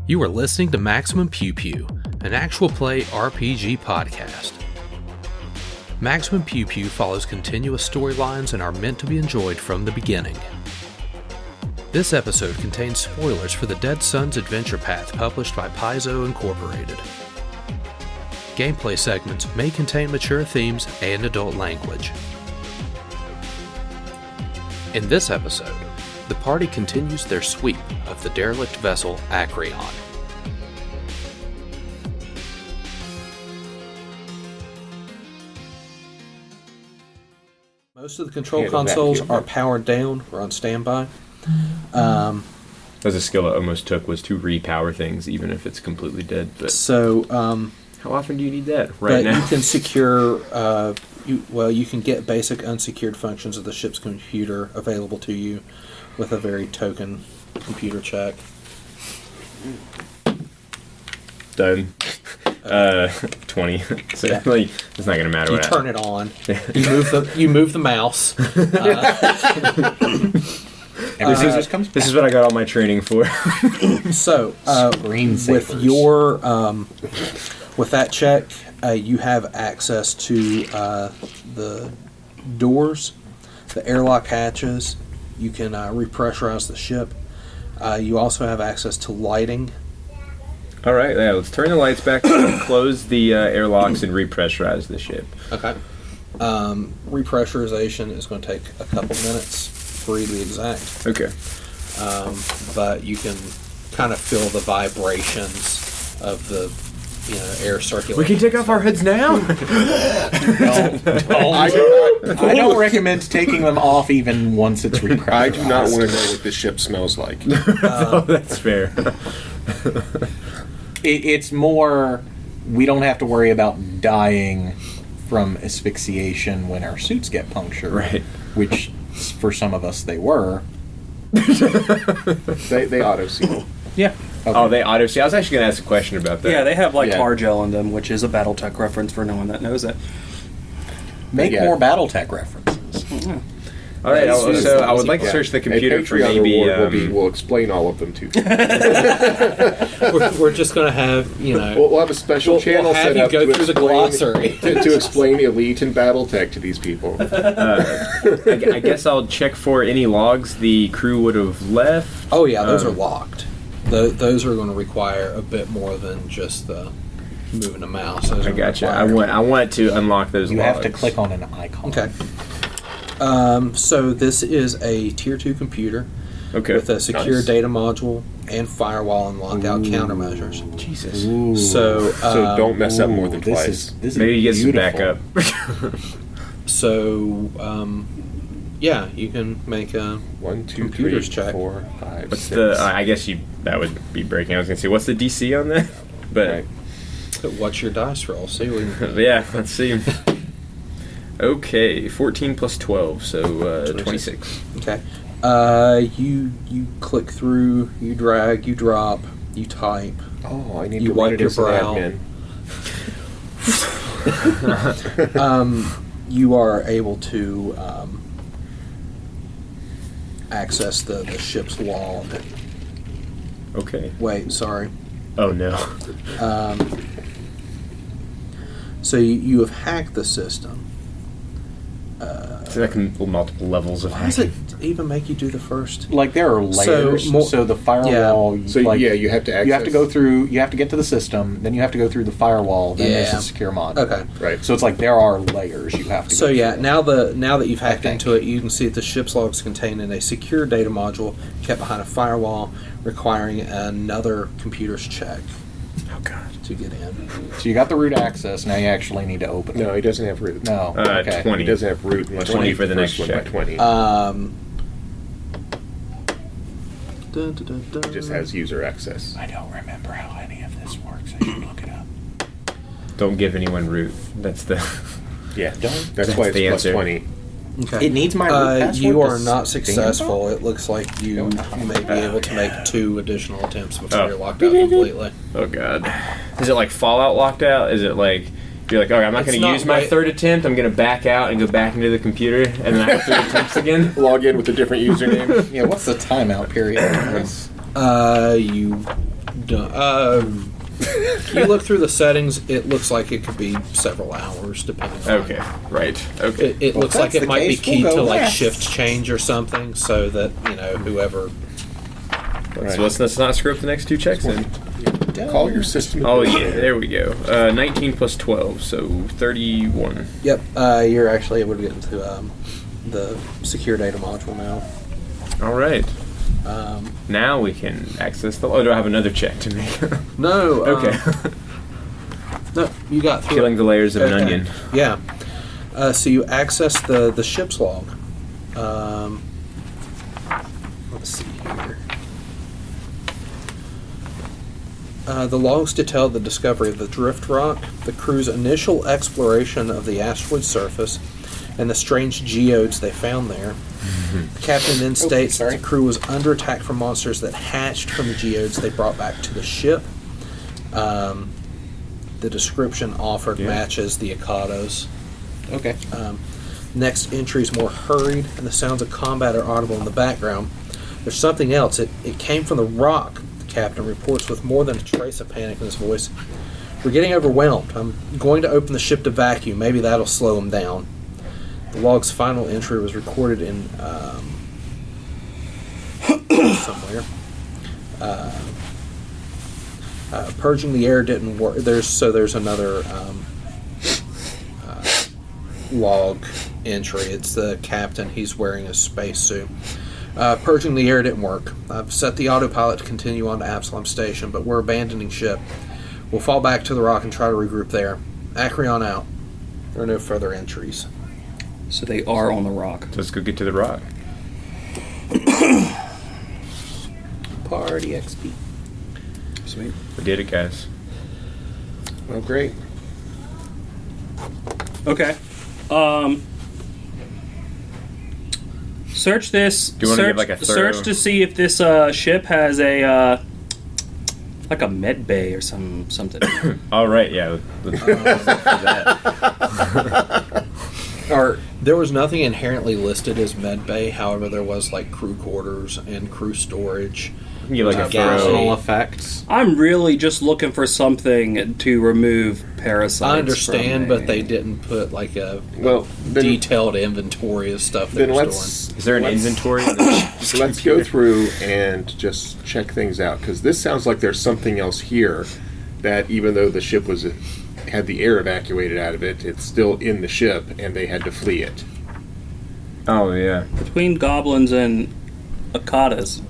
You are listening to Maximum Pew Pew, an actual play RPG podcast. Maximum Pew Pew follows continuous storylines and are meant to be enjoyed from the beginning. This episode contains spoilers for the Dead Sun's Adventure Path published by Paizo Incorporated. Gameplay segments may contain mature themes and adult language. In this episode, the party continues their sweep of the derelict vessel Acreon. Most of the control consoles are powered down or on standby. As a skill it almost took was to repower things, even if it's completely dead. But so, how often do you need that right now? You can secure. You can get basic unsecured functions of the ship's computer available to you with a very token computer check. Done. 20. So Yeah. like, it's not going to matter. You what turn it on. You move the mouse. This is what I got all my training for. So, with your with that check, you have access to the doors, the airlock hatches. You can repressurize the ship. You also have access to lighting. All right, yeah, let's turn the lights back, close the airlocks, and repressurize the ship. Okay. Repressurization is going to take a couple minutes, 3 to be exact. Okay. But you can kind of feel the vibrations of the air circulation. We can take off our hoods now? I don't recommend taking them off even once it's repressurized. I do not want to know what this ship smells like. Oh, that's fair. It's more, we don't have to worry about dying from asphyxiation when our suits get punctured. Right. Which, for some of us, they were. They auto-seal. Yeah. Okay. Oh, they auto-seal. I was actually going to ask a question about that. Yeah, they have tar gel in them, which is a BattleTech reference for no one that knows it. Make more BattleTech references. Mm-hmm. All right, so I would like to search the computer for maybe... We'll explain all of them to you. we're just going to have, We'll have a special channel set up go through the glossary. to explain Elite and BattleTech to these people. I guess I'll check for any logs the crew would have left. Oh, yeah, those are locked. Those are going to require a bit more than just the moving a mouse. I gotcha. I want to unlock those You logs. have to click on an icon. Okay. So this is a Tier 2 computer with a secure data module and firewall and lockout countermeasures. Jesus. Ooh. So don't mess up more than twice. This Maybe you is get some backup. So, you can make a 1, 2, 3, computers check. 4, 5, What's 6. the? I guess that would be breaking. I was gonna say, what's the DC on that? But Right. What's your dice roll? See what you can yeah, let's see. Okay, 14 plus 12, so 26. Okay. You click through, you drag, you drop, you type. Oh, I need You to write wipe it your as an brow. admin. You are able to access the ship's log. Okay. Wait, sorry. Oh no. So you have hacked the system. So that can multiple levels of Why does it hacking. even make you do the first? Like there are layers, so the firewall. So you have to access. You have to go through. You have to get to the system. Then you have to go through the firewall. Then there's a secure module. Okay. Right. So it's like there are layers you have to. So go through. now that you've hacked into it, you can see that the ship's logs contain a secure data module kept behind a firewall, requiring another computer's check. Oh god. To get in. So you got the root access. Now you actually need to open it. No, he doesn't have root. No. Okay. 20. He doesn't have root unless 20 you for the first next one by check. 20. It just has user access. I don't remember how any of this works. I should look it up. Don't give anyone root. That's the. Yeah, Don't. that's why it's the plus answer. 20. Okay. It needs my root password. You to are not stand successful. on? It looks like you may be able to make 2 additional attempts before Oh. you're locked out completely. Oh god. Is it like Fallout locked out? Is it like you're like, okay, I'm not It's going to not use my like- third attempt. I'm going to back out and go back into the computer, and then I have 3 attempts again. Log in with a different username. Yeah. What's the timeout period? You You look through the settings. It looks like it could be several hours, depending on. Okay, right. Okay. It looks like that's it the might be case, keyed we'll to go like west. shift change or something, so that whoever. So let's not screw up the next two checks then. Call your system. Oh yeah, there we go. 19 plus 12, so 31. Yep, you're actually able to get into the secure data module now. All right. Now we can access the. Oh, do I have another check to make? No. Okay. No, you got through. Peeling the layers of an Okay. onion. Yeah. So you access the ship's log. Let's see here. The logs detail the discovery of the drift rock, the crew's initial exploration of the asteroid surface, and the strange geodes they found there. The captain then states that the crew was under attack from monsters that hatched from the geodes they brought back to the ship. The description offered matches the Akados. Okay. Next entry is more hurried, and the sounds of combat are audible in the background. There's something else. It came from the rock, the captain reports with more than a trace of panic in his voice. We're getting overwhelmed. I'm going to open the ship to vacuum. Maybe that'll slow them down. The log's final entry was recorded in somewhere. Purging the air didn't work. There's another log entry. It's the captain. He's wearing a spacesuit. Purging the air didn't work. I've set the autopilot to continue on to Absalom Station, but we're abandoning ship. We'll fall back to the rock and try to regroup there. Acreon out. There are no further entries. So they are on the rock. Let's go get to the rock. Party XP. Sweet. We did it, guys. Well, great. Okay. Search this. Do you wanna give, like, a thorough- search to see if this ship has a like a med bay or something. All right, yeah. Let's for that. There was nothing inherently listed as medbay. However, there was like crew quarters and crew storage. You can get like a Personal thorough. effects. I'm really just looking for something to remove parasites. I understand, from but they didn't put like a Well, then, detailed inventory of stuff they then were let's. storing. Is there an let's- inventory? So let's go through and just check things out, because this sounds like there's something else here that, even though the ship had the air evacuated out of it, it's still in the ship, and they had to flee it. Oh yeah. between goblins and Akadas.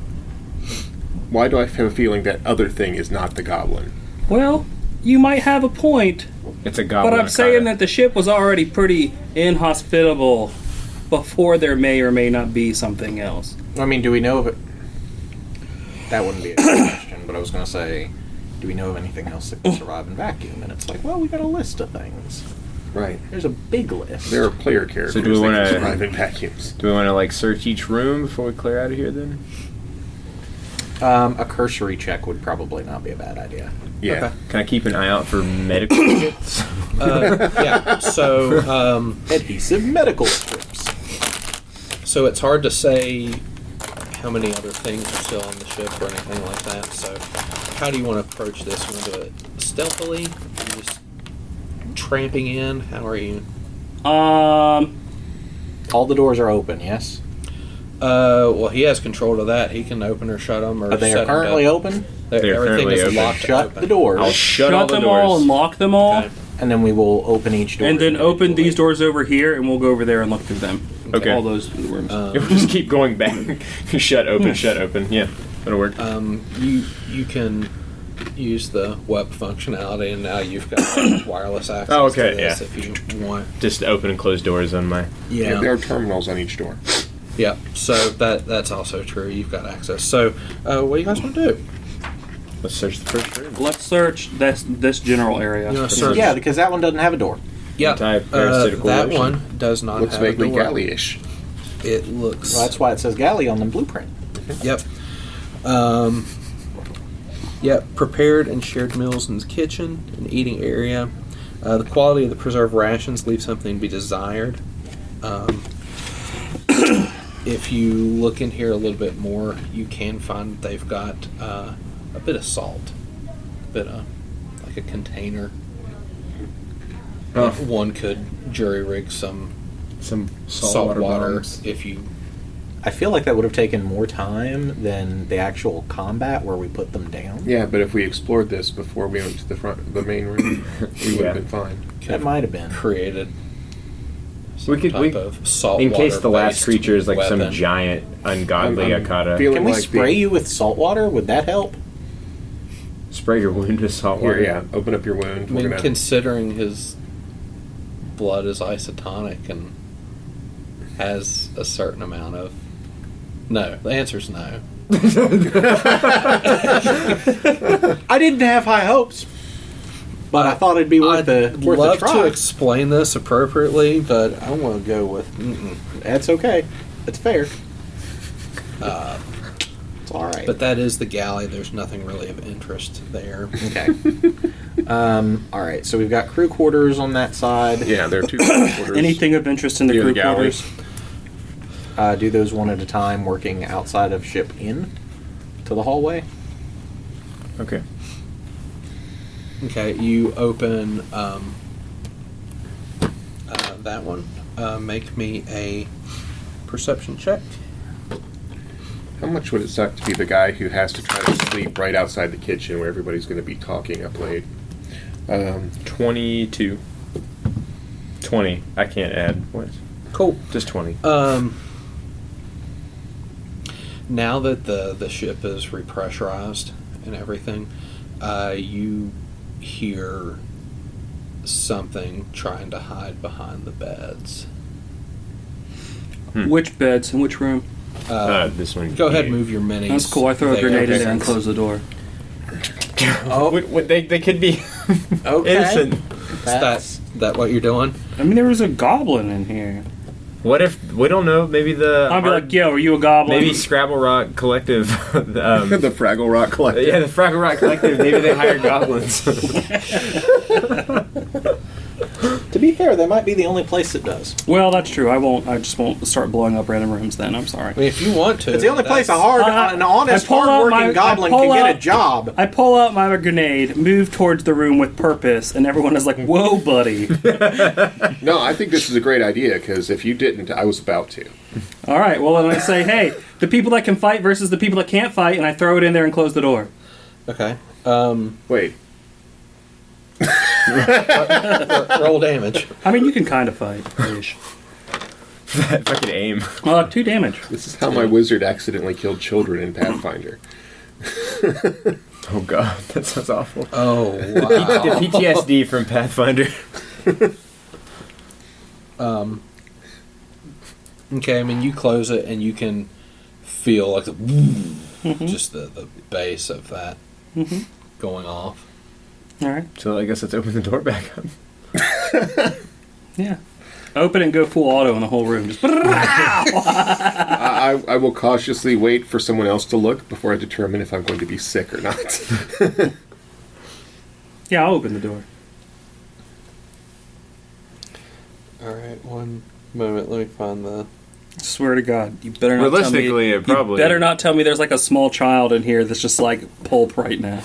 Why do I have a feeling that other thing is not the goblin? Well, you might have a point, It's a goblin. but I'm saying that the ship was already pretty inhospitable before there may or may not be something else. I mean, do we know of it? That wouldn't be a question, but I was going to say, do we know of anything else that can survive in vacuum? And it's like, well, we got a list of things. Right. There's a big list. There are player characters So do we that wanna- can survive in vacuums. Do we want to like search each room before we clear out of here? Then. A cursory check would probably not be a bad idea. Yeah. Okay. Can I keep an eye out for medical kits? Yeah. So Adhesive medical strips. so it's hard to say how many other things are still on the ship or anything like that. So how do you want to approach this? You want to do it stealthily? You just tramping in? How are you? All the doors are open, yes? Well, he has control of that. He can open or shut them. Or But they set are 'em currently down. open, They are Everything currently is open. locked. shut open. the doors, I'll shut all the them doors. all and lock them all, Okay. and then we will open each door. and then open individually. these doors over here, and we'll go over there and look through them. Okay. All those rooms. We'll just keep going back. Shut open. Shut open. Yeah, that'll work. You can use the web functionality, and now you've got wireless access. Oh, okay, to this yeah. if you want. Just open and close doors on my. Yeah, there are terminals on each door. Yeah, so that's also true. You've got access. So, what do you guys want to do? Let's search the first room. Let's search this general area. You wanna search- Yeah, because that one doesn't have a door. Yeah, Anti-parasitical that lotion. one does not Looks have a vaguely door. galley-ish. It looks. Well, that's why it says galley on the blueprint. Yep. Yep. Prepared and shared meals in the kitchen, an eating area. The quality of the preserved rations leaves something to be desired. If you look in here a little bit more, you can find that they've got a bit of salt. been like a container. Oh. One could jury rig some salt water bombs. if you. I feel like that would have taken more time than the actual combat where we put them down. Yeah, but if we explored this before we went to the main room, we would have been fine. That might have been. Created We could, type of salt in case the last water-based creature is like some weapon. giant, ungodly I'm Akata. feeling Can we like spray you with salt water? Would that help? Spray your wound with salt water. Here, yeah, open up your wound. I We're mean, gonna, considering his blood is isotonic and has a certain amount of. No, the answer's no. I didn't have high hopes, but I thought it'd be worth I'd worth a love try. to explain this appropriately, but I want to go with. That's okay. That's fair. It's all right. But that is the galley. There's nothing really of interest there. Okay. All right. So we've got crew quarters on that side. yeah, there are two quarters. Anything of interest in the Near the crew galley. quarters? Do those one at a time, working outside of ship in to the hallway. Okay. Okay, you open that one. Make me a perception check. How much would it suck to be the guy who has to try to sleep right outside the kitchen where everybody's going to be talking up late? 22. 20. I can't add. What? Cool. Just 20. Now that the ship is repressurized and everything, you hear something trying to hide behind the beds. Which beds in which room? This one. Go ahead, move your minis. That's cool. I throw a there. grenade in there and close the door. Oh, They could be Okay. innocent. is that what you're doing? I mean, there was a goblin in here. What if we don't know? Maybe the I'll be like, yo, are you a goblin? maybe Scrabble Rock Collective. The Fraggle Rock Collective. Yeah, the Fraggle Rock Collective. Maybe they hired goblins. To be fair, that might be the only place that does. Well, that's true. I just won't start blowing up random rooms then. I'm sorry. I mean, if you want to, It's the only place an I honest, pull out my- hardworking goblin I pull can get out- a job. I pull out my grenade, move towards the room with purpose, and everyone is like, whoa, buddy. No, I think this is a great idea because if you didn't, I was about to. All right, well, then I say, hey, the people that can fight versus the people that can't fight, and I throw it in there and close the door. Okay. Wait, Roll damage. I mean, you can kind of fight. Ish. Fucking aim. 2 damage. this is how my wizard accidentally killed children in Pathfinder. Oh god, that sounds awful. Oh, The wow. PTSD from Pathfinder. Okay, I mean, you close it and you can feel like just the base of that going off. All right. So I guess let's open the door back up. Yeah. Open and go full auto in the whole room. Just I will cautiously wait for someone else to look before I determine if I'm going to be sick or not. yeah, I'll open the door. All right, one moment. Let me find the. Swear to God, you better not Realistically, tell me. it probably- You better not tell me there's like a small child in here that's just like pulp right now.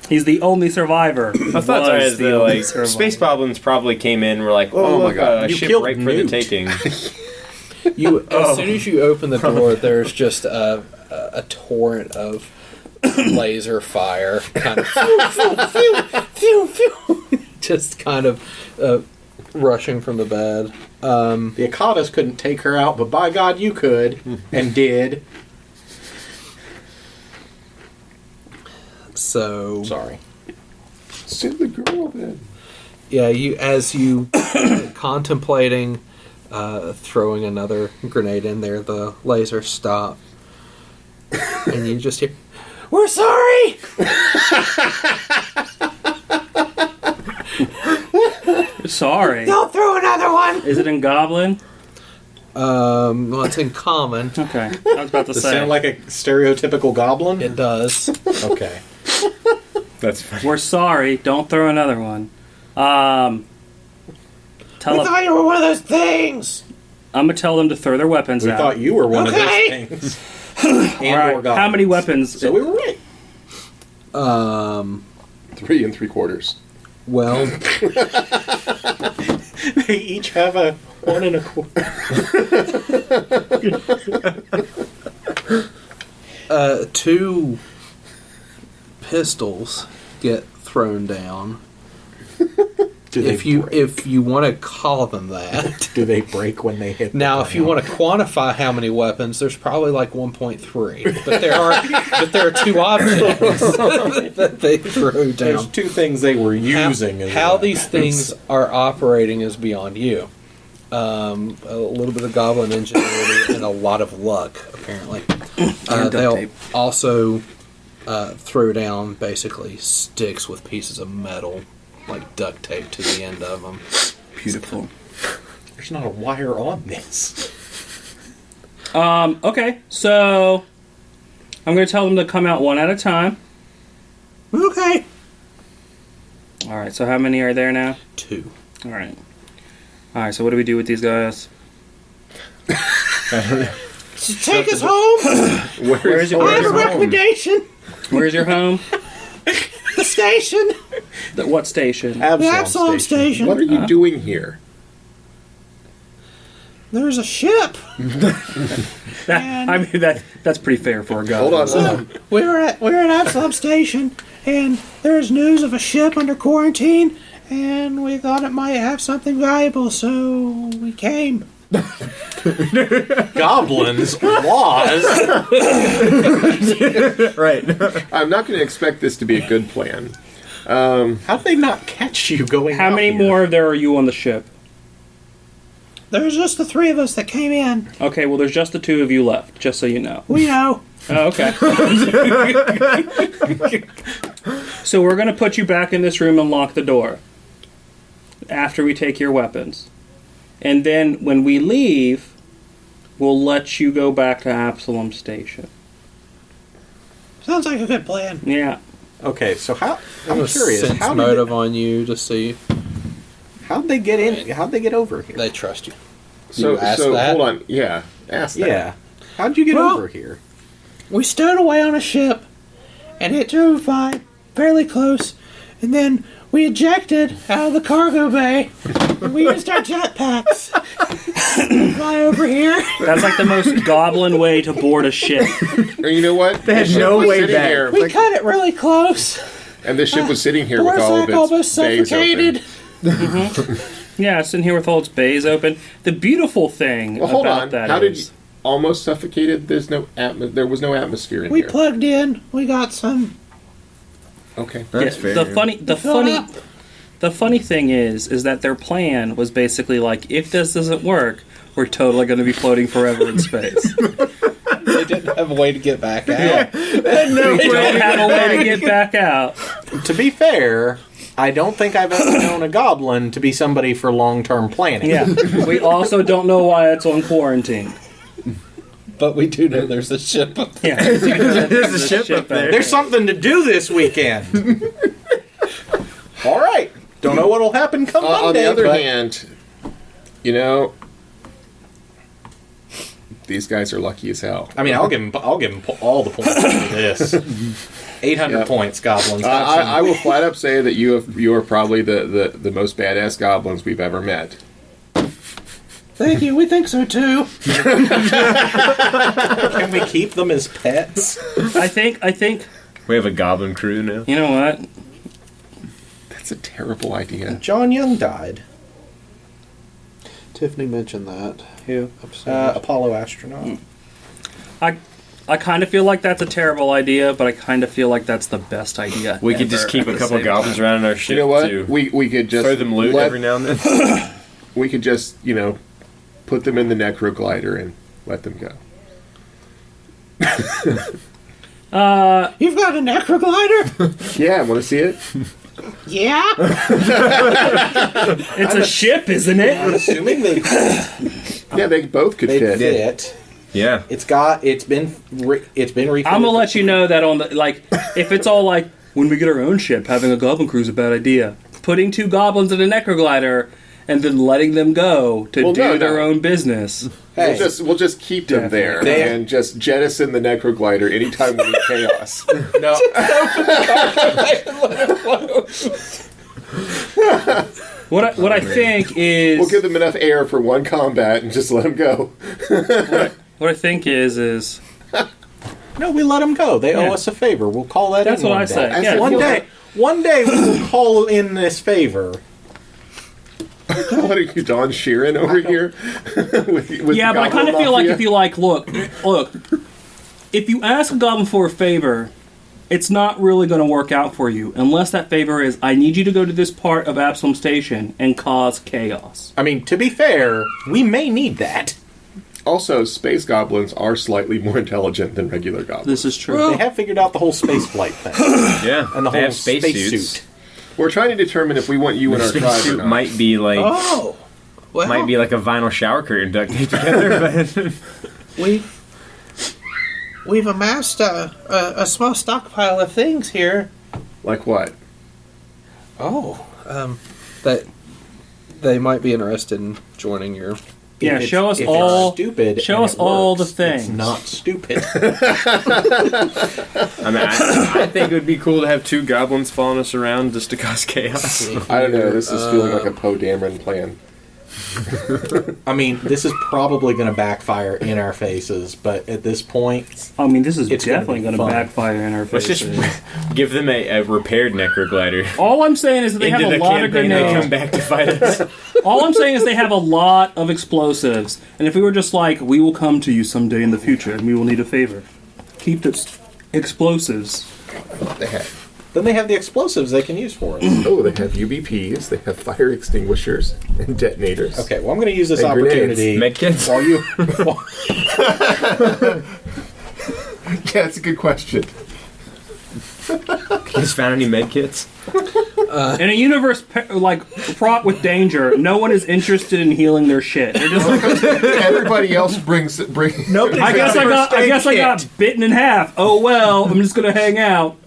He's the only survivor. My thoughts are Was is the that only like survivor. space goblins probably came in. Were like, Oh my look, God. a You ship killed right for the Newt. taking. You as soon as you open the door, there's just a torrent of laser fire, kind of just kind of rushing from the bed. The Akatas couldn't take her out, but by God, you could, and did. So Sorry. Send the girl then. yeah, you contemplating throwing another grenade in there, the laser stop, and you just hear, "We're sorry." Sorry. Don't throw another one. Is it in Goblin? Well, it's in common. Okay. I was about to Does it say. sound like a stereotypical goblin? It does. Okay. That's funny. We're sorry. Don't throw another one. I'm thought you were one of those things. gonna tell them to throw their weapons We out. thought you were one Okay. of those things. All And right. or goblins. How many weapons? So we were right. 3 3/4. Well, They each have a 1 1/4. 2 pistols get thrown down. If you want to call them that. Do they break when they hit? Now, if you want to quantify how many weapons, there's probably like 1.3. But there are 2 objects that they threw There's down. 2 things they were using. How these things are operating is beyond you. A little bit of goblin ingenuity and a lot of luck, apparently. They'll tape. also throw down basically sticks with pieces of metal, like duct tape to the end of them. Beautiful. There's not a wire on this. Okay, so I'm going to tell them to come out one at a time. Okay. All right, so how many are there now? 2. All right. All right, so what do we do with these guys? Take us home. Where's your, I have a recommendation. where's your home? The station. What station? The Absalom station. What are you doing here? There's a ship. That's pretty fair for a guy. Hold on. We're at Absalom Station, and there's news of a ship under quarantine, and we thought it might have something valuable, so we came. Goblins laws. Right. I'm not going to expect this to be a good plan. How'd they not catch you going? How out many here? more there are you on the ship? There's just the 3 of us that came in. Okay, well, there's just the 2 of you left, just so you know. We know. Oh, okay. So we're going to put you back in this room and lock the door after we take your weapons. And then when we leave, we'll let you go back to Absalom Station. Sounds like a good plan. Yeah. Okay, so I'm curious. Sense How motive on you to see how'd they get in? How'd they get over here? they trust you. So, You asked so that? hold on. Yeah, ask that. Yeah. How'd you get Well- over here? We stowed away on a ship, and it drove by fairly close, and then we ejected out of the cargo bay, and we used our jetpacks to fly over here. That's like the most goblin way to board a ship. Or you know what? They had The ship no was way sitting back. here, We cut it really close. and the ship was sitting here with all of Borsak its almost bays suffocated. open. Yeah, it's in here with all its bays open. The beautiful thing Well, hold about on. that How did you is... almost suffocated? There's no there was no atmosphere in We here. plugged in. We got some. Okay. That's Yeah, fair. The funny thing is that their plan was basically like, if this doesn't work, we're totally going to be floating forever in space. They didn't have a way to get back out. They don't have a way to get back out. To be fair, I don't think I've ever known a goblin to be somebody for long-term planning. Yeah. We also don't know why it's on quarantine. But we do know there's a ship. Yeah. There's a ship up there. There's something to do this weekend. All right. Don't know what'll happen come On Monday. the other but hand, you know, these guys are lucky as hell. I mean, I'll give him all the points for this. 800 Yep. points, goblins. I will flat up say that you are probably the most badass goblins we've ever met. Thank you. We think so too. Can we keep them as pets? I think, We have a goblin crew now. you know what? That's a terrible idea. John Young died. Tiffany mentioned that. Who? Upstairs. Apollo astronaut. I kind of feel like that's a terrible idea, but I kind of feel like that's the best idea. We could just ever keep a at the couple same goblins time. around in our ship You know what? to We could just throw them loot every now and then. We could just put them in the necroglider and let them go. You've got a necroglider? Yeah, want to see it? Yeah. It's a ship, isn't I'm it? assuming they Yeah, they both could fit. fit. Yeah. It's been refitted. I'm gonna let you know that on the if it's all when we get our own ship, having a goblin crew is a bad idea. Putting 2 goblins in a necroglider and then letting them go to Well, do no, their no. own business. Hey, We'll just keep them there and just jettison the Necroglider anytime we need chaos. no. What I think is We'll give them enough air for one combat and just let them go. what I think is No, we let them go. They Yeah. owe us a favor. We'll call that That's in what one I day. say. I Yeah, said, One day we will call in this favor. What are you, Don Sheeran over here? with yeah, the but I kind of Goblin feel like Mafia? if you look, if you ask a goblin for a favor, it's not really going to work out for you unless that favor is, I need you to go to this part of Absalom Station and cause chaos. I mean, to be fair, we may need that. Also, space goblins are slightly more intelligent than regular goblins. This is true. They have figured out the whole space flight thing. Yeah, And the they whole have space suits. suit. We're trying to determine if we want you in our tribe or Spacesuit not. might be like Oh, well, might be like a vinyl shower curtain duct taped together, but we've amassed a small stockpile of things here. Like what? Oh, that they might be interested in joining your. Yeah, If show us it's all. Stupid. show and us it all the works, things. It's not stupid. I mean, I think it would be cool to have two goblins following us around just to cause chaos. I don't know. This is feeling like a Poe Dameron plan. I mean, this is probably going to backfire in our faces, but at this point, I mean, this is It's gonna definitely be going to fun. backfire in our Let's faces. just give them a repaired necroglider. All I'm saying is that they have Into a the lot of campaign, they grenades. come back to fight us. All I'm saying is they have a lot of explosives, and if we were just like, we will come to you someday in the future, and we will need a favor, keep the explosives. They have. then they have the explosives they can use for it. Oh, they have UBPs. They have fire extinguishers and detonators. Okay, well, I'm going to use this And grenades. opportunity Medkits? while you. Yeah, that's a good question. You just found any medkits? In a universe like fraught with danger, no one is interested in healing their shit. They're just like, Everybody else brings. Nobody. I guess I got bitten in half. Oh well, I'm just gonna hang out.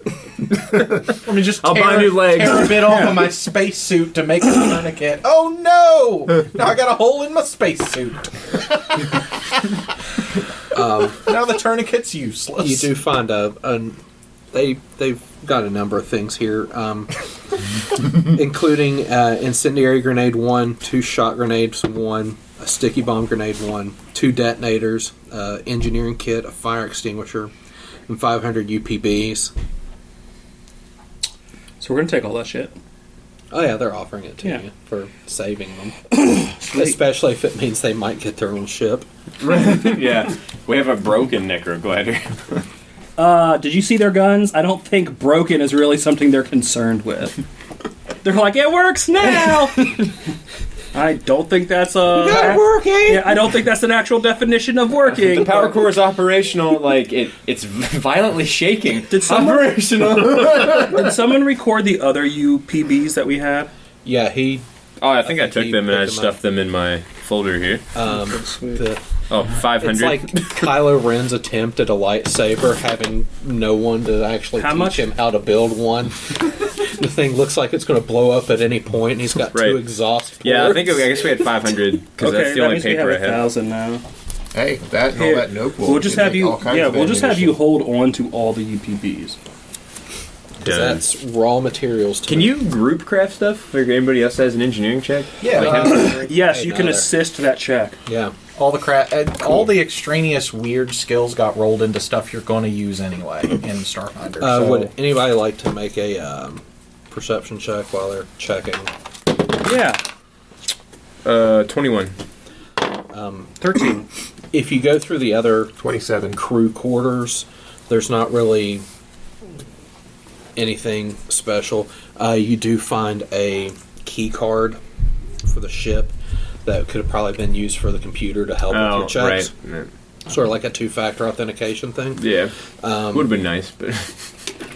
Let me just I'll buy new legs. tear a bit off of my spacesuit to make a tourniquet. Oh no! Now I got a hole in my spacesuit. Now the tourniquet's useless. You do find they've got a number of things here, including incendiary grenade 1, 2 shot grenades 1, a sticky bomb grenade 1, 2 detonators, engineering kit, a fire extinguisher, and 500 UPBs. So we're gonna take all that shit. Oh yeah, they're offering it to Yeah. you for saving them, especially if it means they might get their own ship. Yeah. We have a broken necroglider. Did you see their guns? I don't think broken is really something they're concerned with. They're like, it works now. I don't think that's working. Yeah, I don't think that's an actual definition of working. The power core is operational, like it's violently shaking. Did someone- operational? Did someone record the other UPBs that we had? Yeah, he. Oh, I think I took he them and I picked them stuffed them in my folder here. Oh, 500. It's like Kylo Ren's attempt at a lightsaber, having no one to actually How teach much? him how to build one. The thing looks like it's going to blow up at any point, and he's got Right. 2 exhaust ports. Yeah, I guess we had 500 because Okay, that's the that only means we paper I have had. 1,000 now. Hey, that and all that nope. We'll just have you. Yeah, we'll just have you hold on to all the UPBs. 'Cause that's raw materials. To Can make. you group craft stuff? Like anybody else has an engineering check? Yeah, Yes, you can there. assist that check. Yeah. all the all the extraneous weird skills got rolled into stuff you're going to use anyway in Starfinder. So Would anybody like to make a perception check while they're checking? Yeah, 21. 13. If you go through the other 27. crew quarters, there's not really anything special. You do find a key card for the ship that could have probably been used for the computer to help with Oh, your checks. right. Sort of like a 2-factor authentication thing. Yeah. Would have been nice, but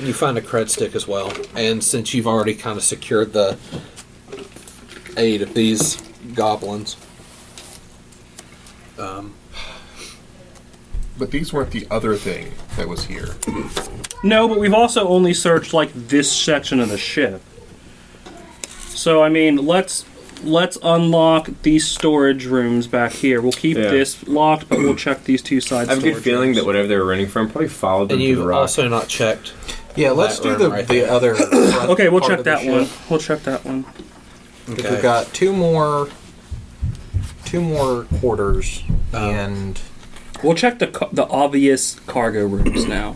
You find a cred stick as well. And since you've already kind of secured the aid of these goblins, But these weren't the other thing that was here. No, but we've also only searched like this section of the ship. So I mean, let's let's unlock these storage rooms back here. We'll keep this locked, but we'll check these two side I have a storage good feeling rooms. that whatever they were running from probably followed them And to the you've rock. also not checked. Yeah, let's that do room the right the there. other. Okay, we'll part check of the that one. ship. We'll check that one. Okay. We've got two more quarters, and We'll check the obvious cargo rooms now.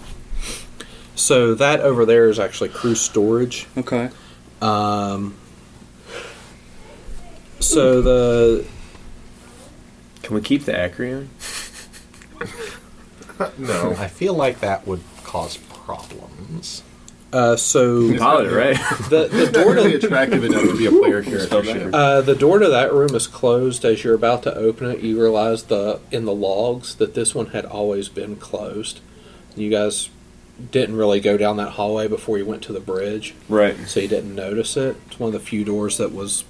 So that over there is actually crew storage. Okay. So the Can we keep the Acreon? No. I feel like that would cause problems. so Pilot it, right? the It's door not really to attractive enough to be a player character ship. the door to that room is closed. As you're about to open it, you realize in the logs that this one had always been closed. You guys didn't really go down that hallway before you went to the bridge, Right. so you didn't notice it. It's one of the few doors that was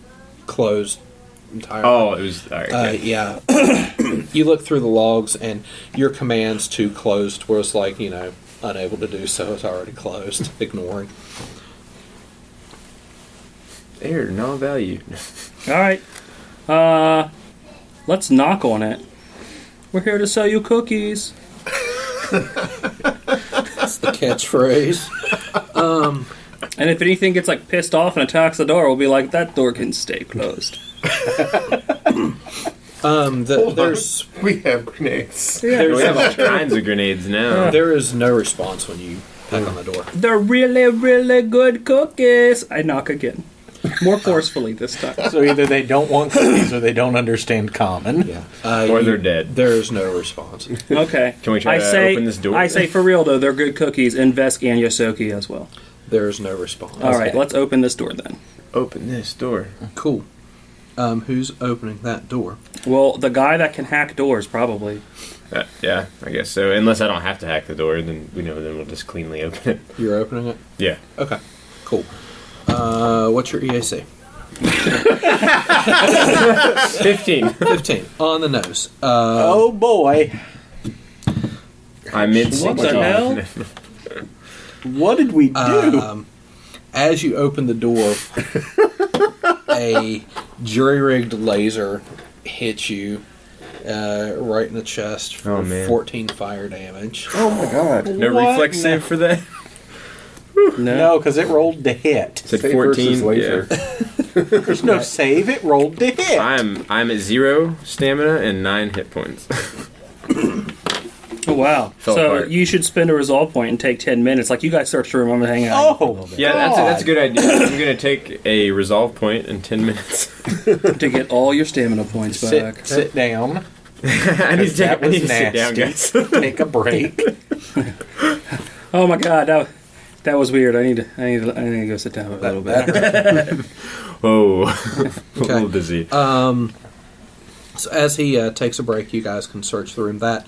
closed entirely. Oh, it was... All right. Okay. Yeah. You look through the logs, and your commands to closed was like, unable to do so. It's already closed. Ignoring. Air, no value. All right. Let's knock on it. We're here to sell you cookies. That's the catchphrase. And if anything gets like pissed off and attacks the door, we'll be like, that door can stay closed. There's We have grenades. We have all kinds of grenades now. there is no response when you peck on the door. They're really, really good cookies. I knock again. More forcefully this time. So either they don't want cookies or they don't understand common. Yeah. Or they're dead. There is no response. Okay. Can we try to open this door? I say for real though, they're good cookies in Vesk and Yosoki as well. There is no response. All right, let's open this door then. Open this door. Cool. Who's opening that door? Well, the guy that can hack doors probably. Yeah, I guess so. Unless I don't have to hack the door, then then we'll just cleanly open it. You're opening it? Yeah. Okay. Cool. What's your EAC? 15. 15. On the nose. Oh boy, I'm in What the hell? what did we do? As you open the door, a jury-rigged laser hits you right in the chest for Oh, man. 14 fire damage. Oh my god. No What? reflex save for that? No, because it rolled to hit. Said Save 14. versus laser. Yeah. There's no save. It rolled to hit. I'm at 0 stamina and 9 hit points. Oh, wow. Fell So apart. you should spend a resolve point and take 10 minutes. Like, you guys search the room. I'm going to hang out for a Oh, little bit Yeah, that's a good idea. I'm gonna take a resolve point in 10 minutes. to get all your stamina points back. sit down. I need That to was sit down, nasty. guys. Take a break. Oh my god, that was weird. I need to go sit down a little bit. Whoa, a little dizzy. So as he takes a break, you guys can search the room. That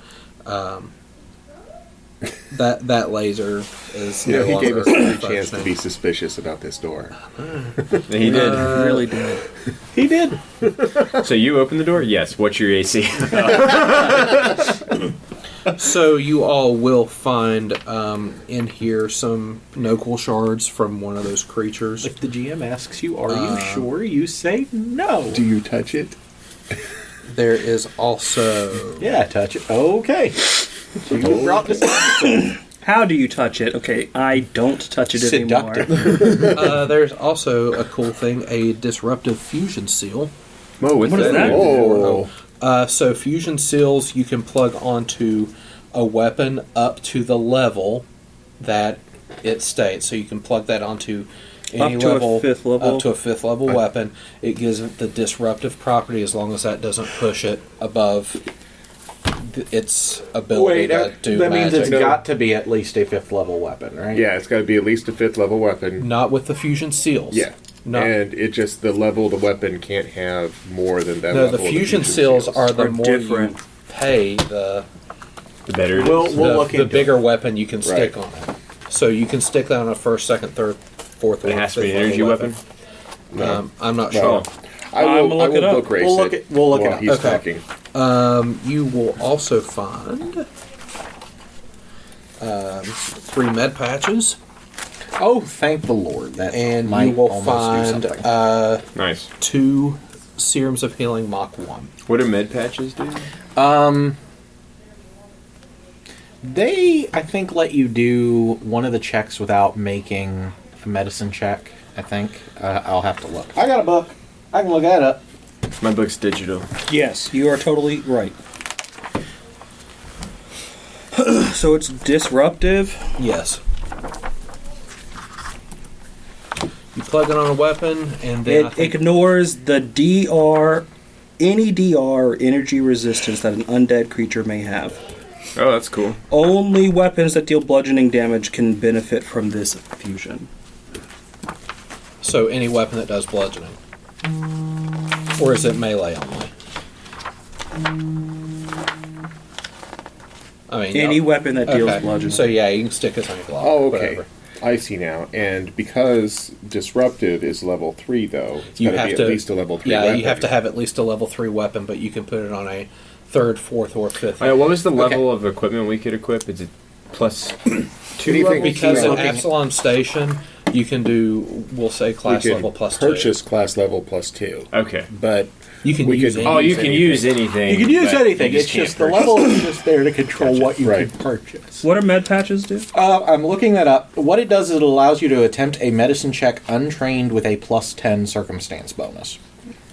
laser is You know, no he gave longer us every chance to functioning. be suspicious about this door. He did. Really did. He did. So you open the door? Yes. What's your AC? So you all will find in here some Noquel shards from one of those creatures. If the GM asks you, "Are you sure?" You say no. Do you touch it? There is also Yeah, touch it. Okay. You brought this episode. How do you touch it? Okay, I don't touch it anymore. Seductive. there's also a cool thing, a disruptive fusion seal. Whoa, what's What is that? Oh. So fusion seals you can plug onto a weapon up to the level that it states. So you can plug that onto any Up to a level, fifth level? up to a fifth level weapon. It gives it the disruptive property as long as that doesn't push it above its ability to do that means magic. it's got to be at least a 5th level weapon, right? Yeah, it's got to be at least a 5th level weapon. Not with the fusion seals. Yeah. Not, And it just, the level of the weapon can't have more than that no, level the of fusion seals are the Are more different. you pay, the the better? it We'll is? look the into bigger weapon you can stick Right. on it. So you can stick that on a first, second, third, fourth, or It has to be an fifth energy level weapon. I'm not Well, sure. I I'm will, gonna look I it will up. book race We'll look it it- we'll look it while up. he's Okay. talking. You will also find 3 med patches, Oh, thank the Lord. That and might you will almost find do something. Nice. 2 serums of healing Mach 1. What do med patches do? They, I think, let you do one of the checks without making a medicine check, I think. I'll have to look. I got a book. I can look that up. My book's digital. Yes, you are totally right. So it's disruptive. Yes. You plug it on a weapon, and then It ignores the any DR or energy resistance that an undead creature may have. Oh, that's cool. Only weapons that deal bludgeoning damage can benefit from this fusion. So any weapon that does bludgeoning. Or is it melee only? I mean, Any weapon that deals okay. bludgeoning. So yeah, you can stick it on your glove. Oh, okay. Whatever. I see now. And because disruptive is level 3, though, it's You got to have be to at least a level 3 Yeah, weapon. you have to have at least a level 3 weapon, but you can put it on a 3rd, 4th, or 5th. What was the level of equipment we could equip? Is it plus 2 Anything- levels? Because in looking- Absalom Station, you can do, we'll say, We class could level plus purchase class level plus 2. Okay. But 2. You can we use could- any. Oh, you can use anything. You can use but anything. you It's can't just the purchase. level is just there to control what you Right. can purchase. What do med patches do? I'm looking that up. What it does is it allows you to attempt a medicine check untrained with a plus 10 circumstance bonus.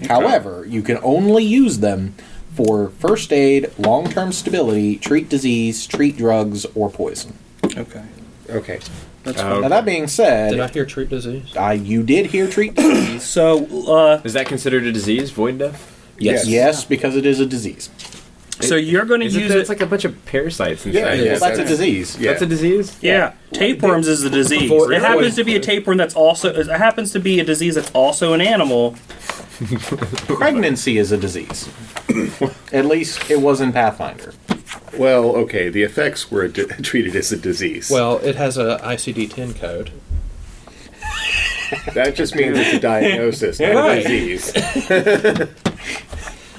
However, you can only use them for first aid, long-term stability, treat disease, treat drugs, or poison. Okay. okay. That's Oh, Now that being said, Did I hear treat disease? you did hear treat disease. So, Is that considered a disease? Void death? Yes, Yes. because it is a disease. so you're going to Is use it? it. It's like a bunch of parasites inside. Yeah, Well, yeah. that's a disease. Yeah. That's a disease? Yeah, tapeworms is a disease. Before- It happens to be a tapeworm that's also. It happens to be a disease that's also an animal. Pregnancy is a disease. At least it was in Pathfinder. Well, okay, the effects were treated as a disease. Well, it has a ICD-10 code. that just means it's a diagnosis, not Right. a disease.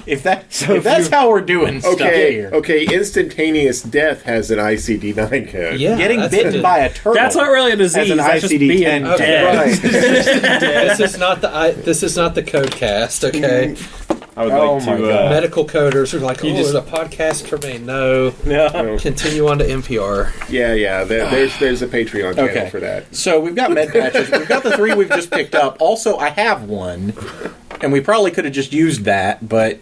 If that's how we're doing stuff Okay, here. okay, instantaneous death has an ICD-9 code. Yeah, Getting that's bitten a- by a turtle. That's not really a disease. an That's just ICD-10 being code. dead. Right. This is not the this is not the code-cast, okay? I would Oh like my to. God. Medical coders are like, You oh, just- the podcast for me. No, No. continue on to NPR. Yeah, there's a Patreon channel Okay. for that. So we've got med patches. We've got the 3 we've just picked up. Also, I have one, and we probably could have just used that, but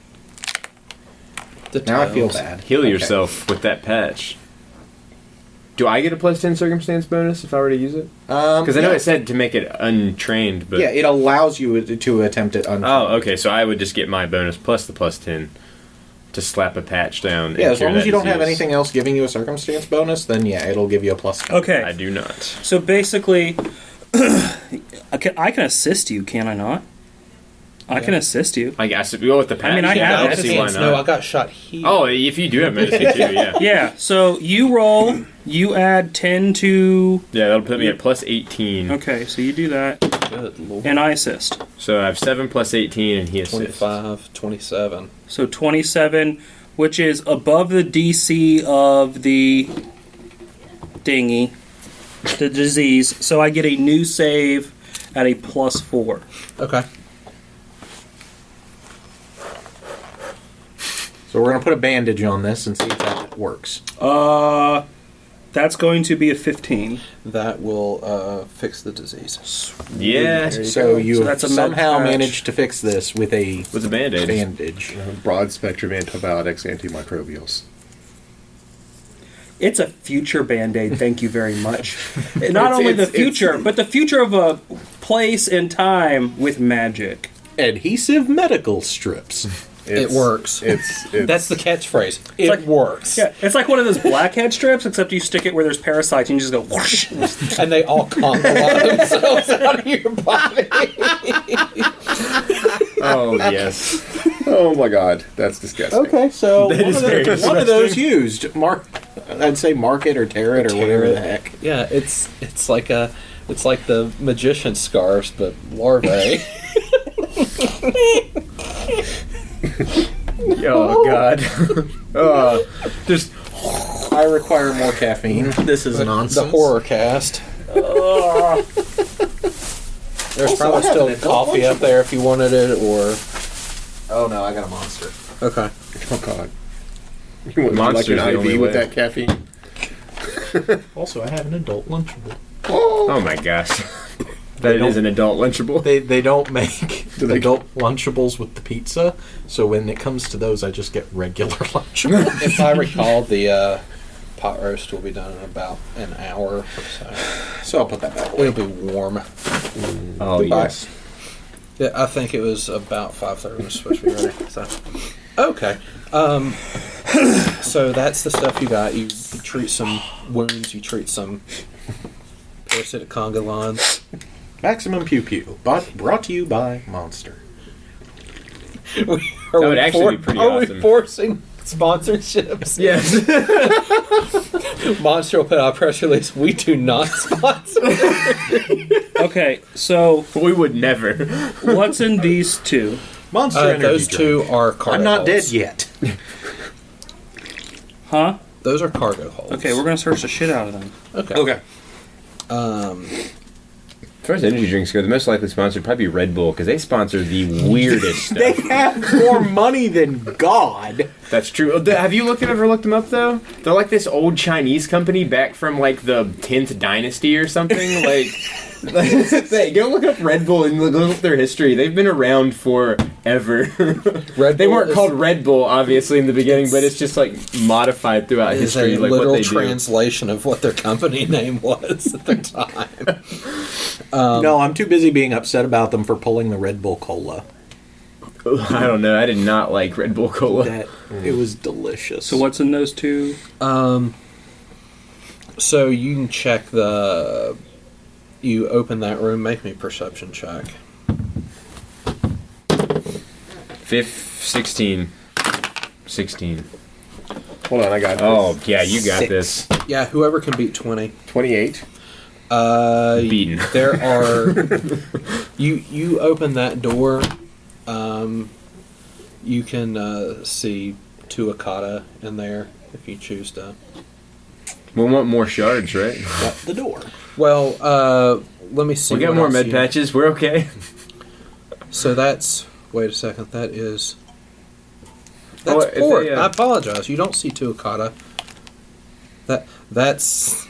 The now I feel tiles. bad. Heal Okay. yourself with that patch. Do I get a plus 10 circumstance bonus if I were to use it? Because I know yeah. it said to make it untrained, but... Yeah, it allows you to attempt it. Oh, okay, so I would just get my bonus plus the plus 10 to slap a patch down. Yeah, and as cure long as that you don't have disease. anything else giving you a circumstance bonus, then yeah, it'll give you a plus. Okay. I do not. So basically, I can assist you, can I not? I can assist you. I guess if we go with the patch, mean, I yeah, have I don't medicine. see why No, I not. got shot here. Oh, if you do have medicine too, yeah. Yeah. So you roll. You add 10 to. Yeah, that'll put me at plus 18. Okay. So you do that, Good Lord. and I assist. So I have 7 plus 18, and he assists. 25, 27. So 27, which is above the DC of the dinghy, the disease. So I get a new save at a plus 4. Okay. So we're gonna put a bandage on this and see if that works. That's going to be a 15. That will fix the disease. Yeah, So you So have that's a med somehow patch. managed to fix this with a with a band-aid. bandage. Broad spectrum antibiotics, antimicrobials. It's a future Band-Aid, thank you very much. Not only the it's- future, but the future of a place and time with magic. Adhesive medical strips. It works. It's That's the catchphrase. It like- works. Yeah, it's like one of those blackhead strips, except you stick it where there's parasites and you just go whoosh. And they all convolute themselves out of your body. Oh, yes. oh my god, that's disgusting. Okay, so That is very one of those used. I'd say mark it or tear it or whatever the heck. Yeah, it's like the magician's scarves, but larvae. Oh, God. Oh, just... I require more caffeine. This is nonsense. The horror cast. There's Also, probably I have still an adult coffee up there if you wanted it, or Oh no, I got a monster. Okay. Oh God. You want Monster's like the an only IV with way. that caffeine? Also, I have an adult Lunchable. Oh my gosh. That it is an adult Lunchable. They don't make they- adult Lunchables with the pizza, so when it comes to those, I just get regular Lunchable. If I recall, the pot roast will be done in about an hour. So So I'll put that back away. it'll be warm. Oh, yes. Yeah, I think it was about 5:30 when it's supposed to be ready. So, okay. So that's the stuff you got. You treat some wounds. You treat some parasitic conga lines. Maximum Pew Pew, brought to you by Monster. Are That would actually be pretty we awesome. forcing sponsorships? Yes. Monster will put out a press release. We do not sponsor. Okay, so We would never. what's in these two? Monster Energy Those drink. two are cargo I'm not holds. dead yet. Huh? Those are cargo holds. Okay, we're gonna search the shit out of them. Okay. As far as energy drinks go, the most likely sponsor would probably be Red Bull, because they sponsor the weirdest They stuff. have more money than God. That's true. Have you ever looked them up, though? They're like this old Chinese company back from, like, the 10th dynasty or something. Hey, go look up Red Bull and look up their history. They've been around forever. Red They Bull weren't is- called Red Bull, obviously, in the beginning, but it's just, like, modified throughout Is history, a like, what literal they do. translation of what their company name was at the time. No, I'm too busy being upset about them for pulling the Red Bull Cola. I don't know. I did not like Red Bull Cola. That it was delicious. So what's in those two? So you can check the. You open that room. Make me a perception check. 16. 16. Hold on, I got Oh, yeah, you got 6. this. Yeah, whoever can beat 20. 28. Beaten. There are. You open that door. You can see two Akata in there if you choose to. We want more shards, right? Shut the door. Well, let me see. We got what more else med you- patches. We're okay. So that's. Wait a second. That is. Oh, That's if port. they, I apologize. You don't see two Akata. That's.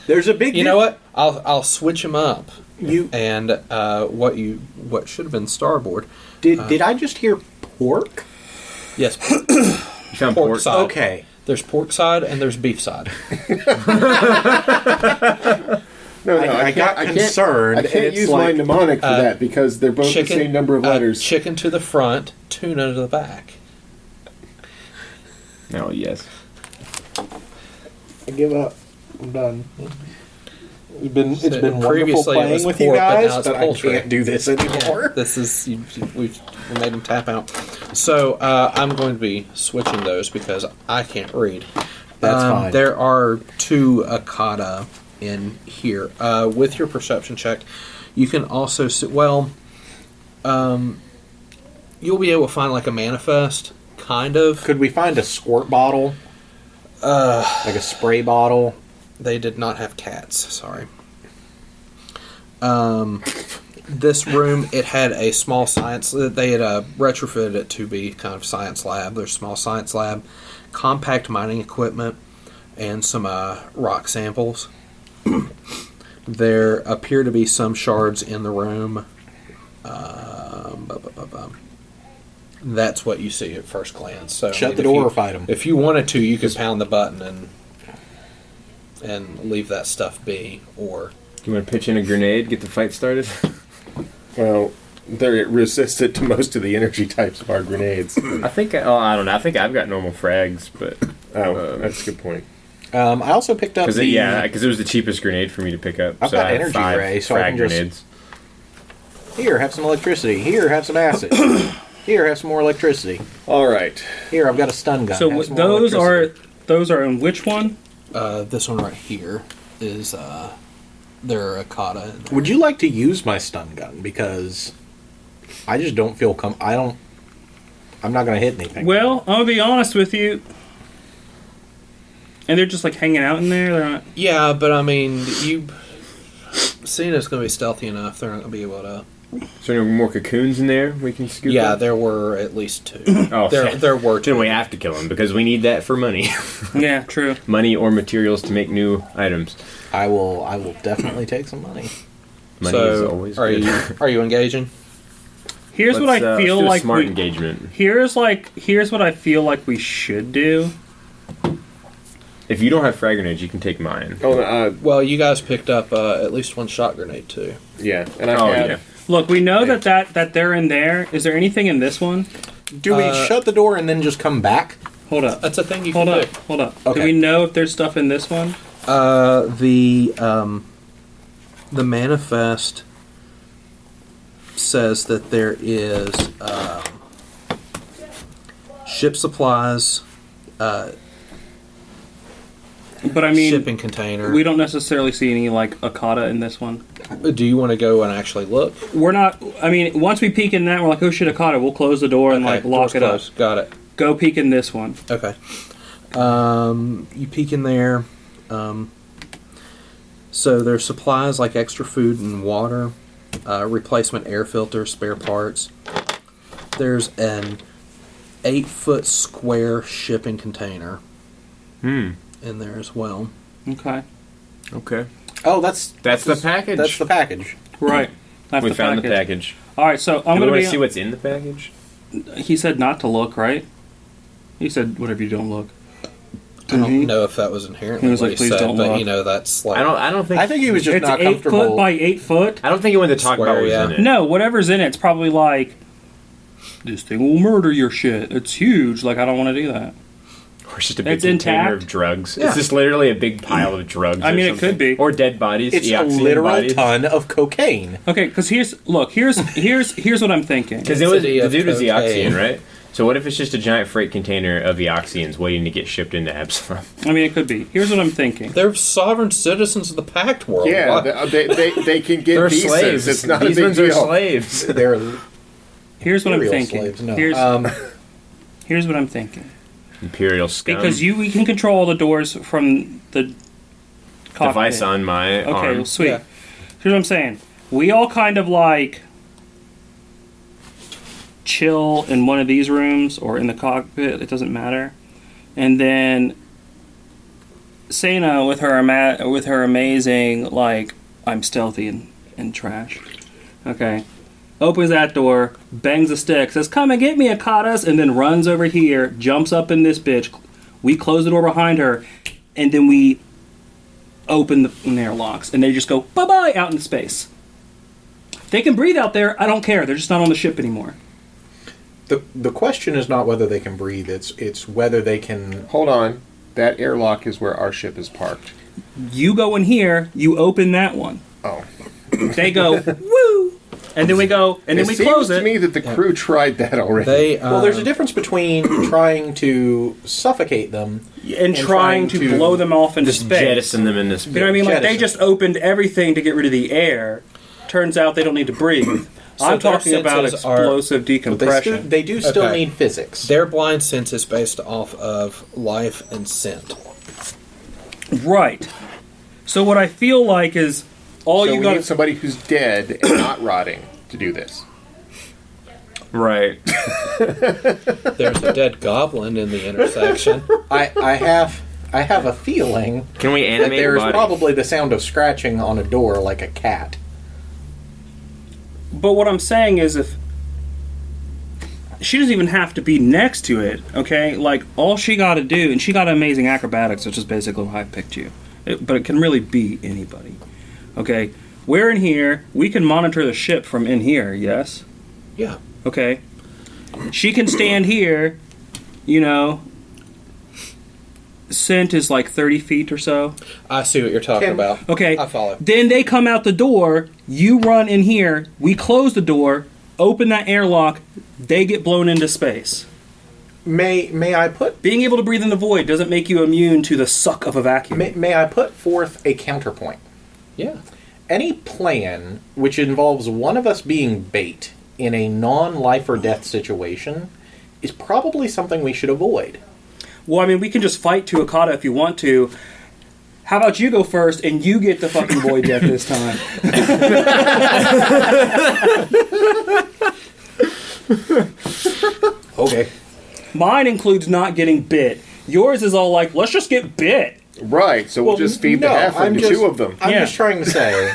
There's a big. You know what? I'll switch them up. You And what should have been starboard. did I just hear pork? Yes, You found pork pork. side. Okay. There's pork side and there's beef side. No, I got concerned. I and can't it's use like, my mnemonic for that because they're both the same number of letters. Chicken to the front, tuna to the back. Oh, yes. I give up. I'm done. It's been wonderful Previously it playing was with pork, you but now guys, it's but I poultry. can't do this anymore. This is we've made them tap out. So I'm going to be switching those because I can't read. That's fine. There are two Akata in here. With your perception check, you can also see. Well, you'll be able to find like a manifest, kind of. Could we find a squirt bottle? Like a spray bottle? They did not have cats. Sorry. This room, it had a small science. They had retrofitted it to be kind of science lab. There's a small science lab, compact mining equipment, and some rock samples. There appear to be some shards in the room. That's what you see at first glance. So Shut the door or fight them. If you wanted to, you could pound the button and leave that stuff be, or You want to pitch in a grenade, get the fight started? Well, they're resistant to most of the energy types of our grenades. I think, I don't know. I think I've got normal frags, but. That's a good point. I also picked up Because the... it was the cheapest grenade for me to pick up. I've so got I have energy 5 ray, so I frag can just- grenades. Here, have some electricity. Here, have some acid. Here, have some more electricity. All right. Here, I've got a stun gun. So Have some more those electricity. are in which one? this one right here is their Akata. Would you like to use my stun gun? Because I just don't feel I'm not going to hit anything. Well, I'm gonna be honest with you. And they're just like hanging out in there. They're not. Yeah, but I mean, seeing it's going to be stealthy enough, they're not going to be able to Is there any more cocoons in there we can scoop Yeah, up? there were at least 2. Oh, there were 2. Then we have to kill them because we need that for money. Yeah, true. Money or materials to make new items. I will definitely take some money. Money is always good. Are you engaging? Here's what I feel let's do a like smart we, engagement. Here's what I feel like we should do. If you don't have frag grenades, you can take mine. Oh, Well, you guys picked up at least 1 shot grenade too. yeah. And I had... yeah. Look, we know that they're in there. Is there anything in this one? Do we shut the door and then just come back? Hold up. That's a thing you Hold can up. do. Hold up. Okay. Do we know if there's stuff in this one? The manifest says that there is ship supplies, But I mean, shipping container. we don't necessarily see any like Akata in this one. Do you want to go and actually look? We're not. I mean, once we peek in that, we're like, oh shit, Akata. We'll close the door and like lock door's it closed. up. Got it. Go peek in this one. Okay. You peek in there. So there's supplies like extra food and water, replacement air filter, spare parts. There's an 8-foot square shipping container in there as well. Okay. Okay. Oh, that's the package. That's the package. Right. That's We the found package. the package. All right. So I'm Do we gonna want be. to see what's in the package? He said not to look. Right. He said whatever you don't look. I don't know if that was inherently He was what like, he "Please said, don't but look." you know that's like I don't think. I think he was just It's not 8 comfortable. foot by 8 foot. I don't think he wanted to talk Square, about what's yeah. in it. No, whatever's in it's probably like this thing will murder your shit. It's huge. Like I don't want to do that. Or it's just a big It's container intact? of drugs. Yeah. It's just literally a big pile of drugs. I or mean, it something. could be. Or dead bodies. It's a Eoxian literal bodies. ton of cocaine. Okay, because here's what I'm thinking. Because the Density of dude was cocaine. Eoxian, right? So what if it's just a giant freight container of Eoxians waiting to get shipped into Absalom? I mean, it could be. Here's what I'm thinking. They're sovereign citizens of the Pact world. Yeah, What? they can get They're visas. slaves. It's not These a big ones deal. are slaves. They're Here's what I'm imperial thinking. slaves. No. Here's what I'm thinking. Imperial scum. Because we can control all the doors from the cockpit. device on my Okay, arm. well, sweet. Yeah. Here's what I'm saying. We all kind of like chill in one of these rooms or in the cockpit. It doesn't matter. And then Sena with her amazing like I'm stealthy and trash. Okay. Opens that door, bangs a stick, says, "Come and get me, Akatas," and then runs over here, jumps up in this bitch. We close the door behind her, and then we open the airlocks, and they just go bye-bye out into space. They can breathe out there. I don't care. They're just not on the ship anymore. the question is not whether they can breathe. It's whether they can. Hold on. That airlock is where our ship is parked. You go in here, you open that one. Oh. They go, woo! And then we go, and then we close It seems to it. me that the crew tried that already. They well, there's a difference between trying to suffocate them And trying to blow them off into Just space. jettison them in this. You know what I mean? Like, they Jettison. just opened everything to get rid of the air. Turns out they don't need to breathe. So I'm their talking about senses are- explosive But decompression. they do still Okay. need physics. Their blind sense is based off of life and scent. Right. So what I feel like is all so you we got. need somebody who's dead and not rotting to do this. Right. There's a dead goblin in the intersection. I have a feeling Can we that animate there's body? probably the sound of scratching on a door like a cat. But what I'm saying is if she doesn't even have to be next to it, okay? Like, all she got to do, and she got amazing acrobatics, which is basically why I picked you. But it can really be anybody, okay? We're in here. We can monitor the ship from in here, yes? Yeah. Okay. She can stand here, you know. Scent is like 30 feet or so. I see what you're talking Can- about. Okay. I follow. Then they come out the door. You run in here. We close the door. Open that airlock. They get blown into space. May I put Being able to breathe in the void doesn't make you immune to the suck of a vacuum. may I put forth a counterpoint? Yeah. Any plan which involves one of us being bait in a non-life or death situation is probably something we should avoid. Well, I mean, we can just fight to Akata if you want to. How about you go first and you get the fucking void jet this time? Okay. Mine includes not getting bit. Yours is all like, let's just get bit. Right, so we'll just feed the halfling to two of them. I'm Yeah. just trying to say,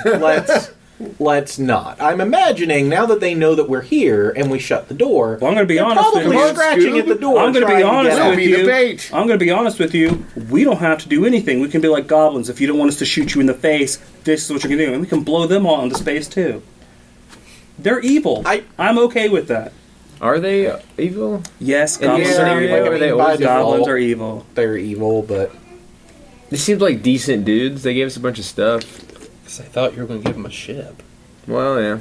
let's not. I'm imagining now that they know that we're here and we shut the door. Well, I'm going to be they're honest with probably you. scratching at the door. I'm going to be trying honest get out. with Be the you. bait. I'm going to be honest with you. We don't have to do anything. We can be like goblins. If you don't want us to shoot you in the face, this is what you're going to do, and we can blow them all into space too. They're evil. I'm okay with that. Are they evil? Yes, In goblins this are scenario, evil. are they by always Goblins default, are evil. They're evil, but They seemed like decent dudes. They gave us a bunch of stuff. Because I thought you were going to give him a ship. Well, yeah.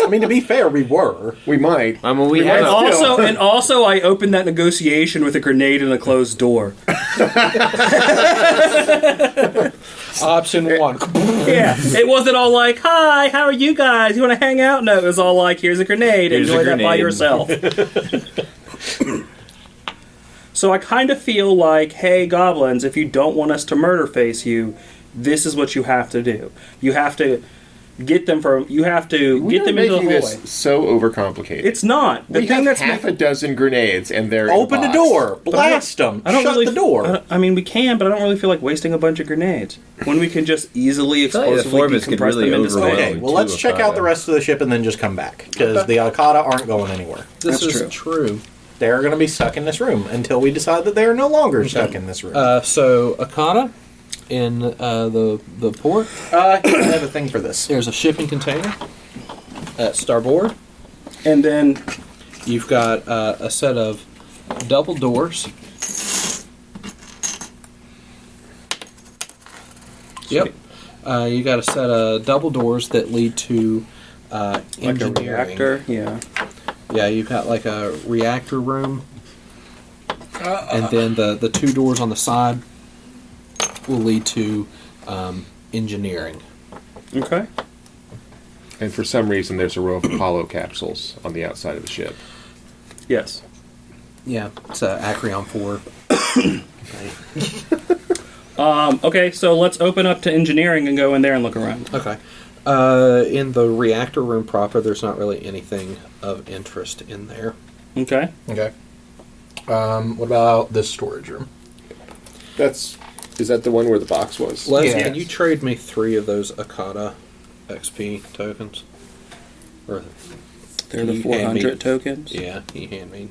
I mean, to be fair, we were. We might. I mean, we We had might a, And also, I opened that negotiation with a grenade and a closed door. Option one. Yeah, it wasn't all like, "Hi, how are you guys? You want to hang out?" No, it was all like, "Here's a grenade. Here's Enjoy a that by grenade." yourself." So I kind of feel like, hey, goblins, if you don't want us to murder face you, this is what you have to do. You have to get them from. You have to We get are them into the making hallway. this so overcomplicated. It's not the we thing have that's half making. a dozen grenades, and they're Open in the a box. door. Blast them. I don't Shut really. the door. I mean, we can, but I don't really feel like wasting a bunch of grenades when we can just easily feel like the four explosively of us could decompress really them into overwhelm space. Okay, well, Two let's check out Okada. the rest of the ship and then just come back. Because the Okada aren't going anywhere. This That's is true. They're going to be stuck in this room until we decide that they are no longer stuck in this room. So, Akata, in the port, I have a thing for this. there's a shipping container at starboard. And then You've got a set of double doors. Yep. You got a set of double doors that lead to like a engineering. reactor, yeah. Yeah, you've got like a reactor room, and then the two doors on the side will lead to engineering. Okay. And for some reason, there's a row of Apollo capsules on the outside of the ship. Yes. Yeah, it's Acreon 4. Okay, so let's open up to engineering and go in there and look around. Okay. In the reactor room proper, there's not really anything of interest in there. Okay. Okay. What about this storage room? Is that the one where the box was? Les, Yes. can you trade me 3 of those Akata XP tokens? Or They're can the you hand me- 400 tokens. Yeah, can you hand me?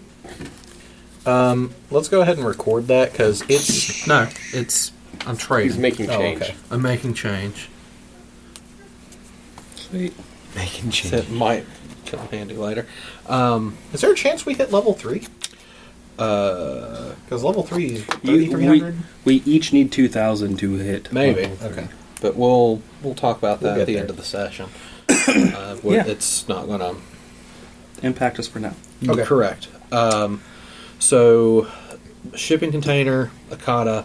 Let's go ahead and record that because it's. No, it's... I'm trading. He's making Oh, change. okay. I'm making change. Sweet. making change. That might come handy later. Is there a chance we hit level 3? Because level 3 is 3,300. We each need 2,000 to hit. Maybe. Okay. But we'll talk about that We'll at the get end there. of the session. Yeah. It's not going to... Impact us for now. Okay. Correct. So, shipping container, Akata,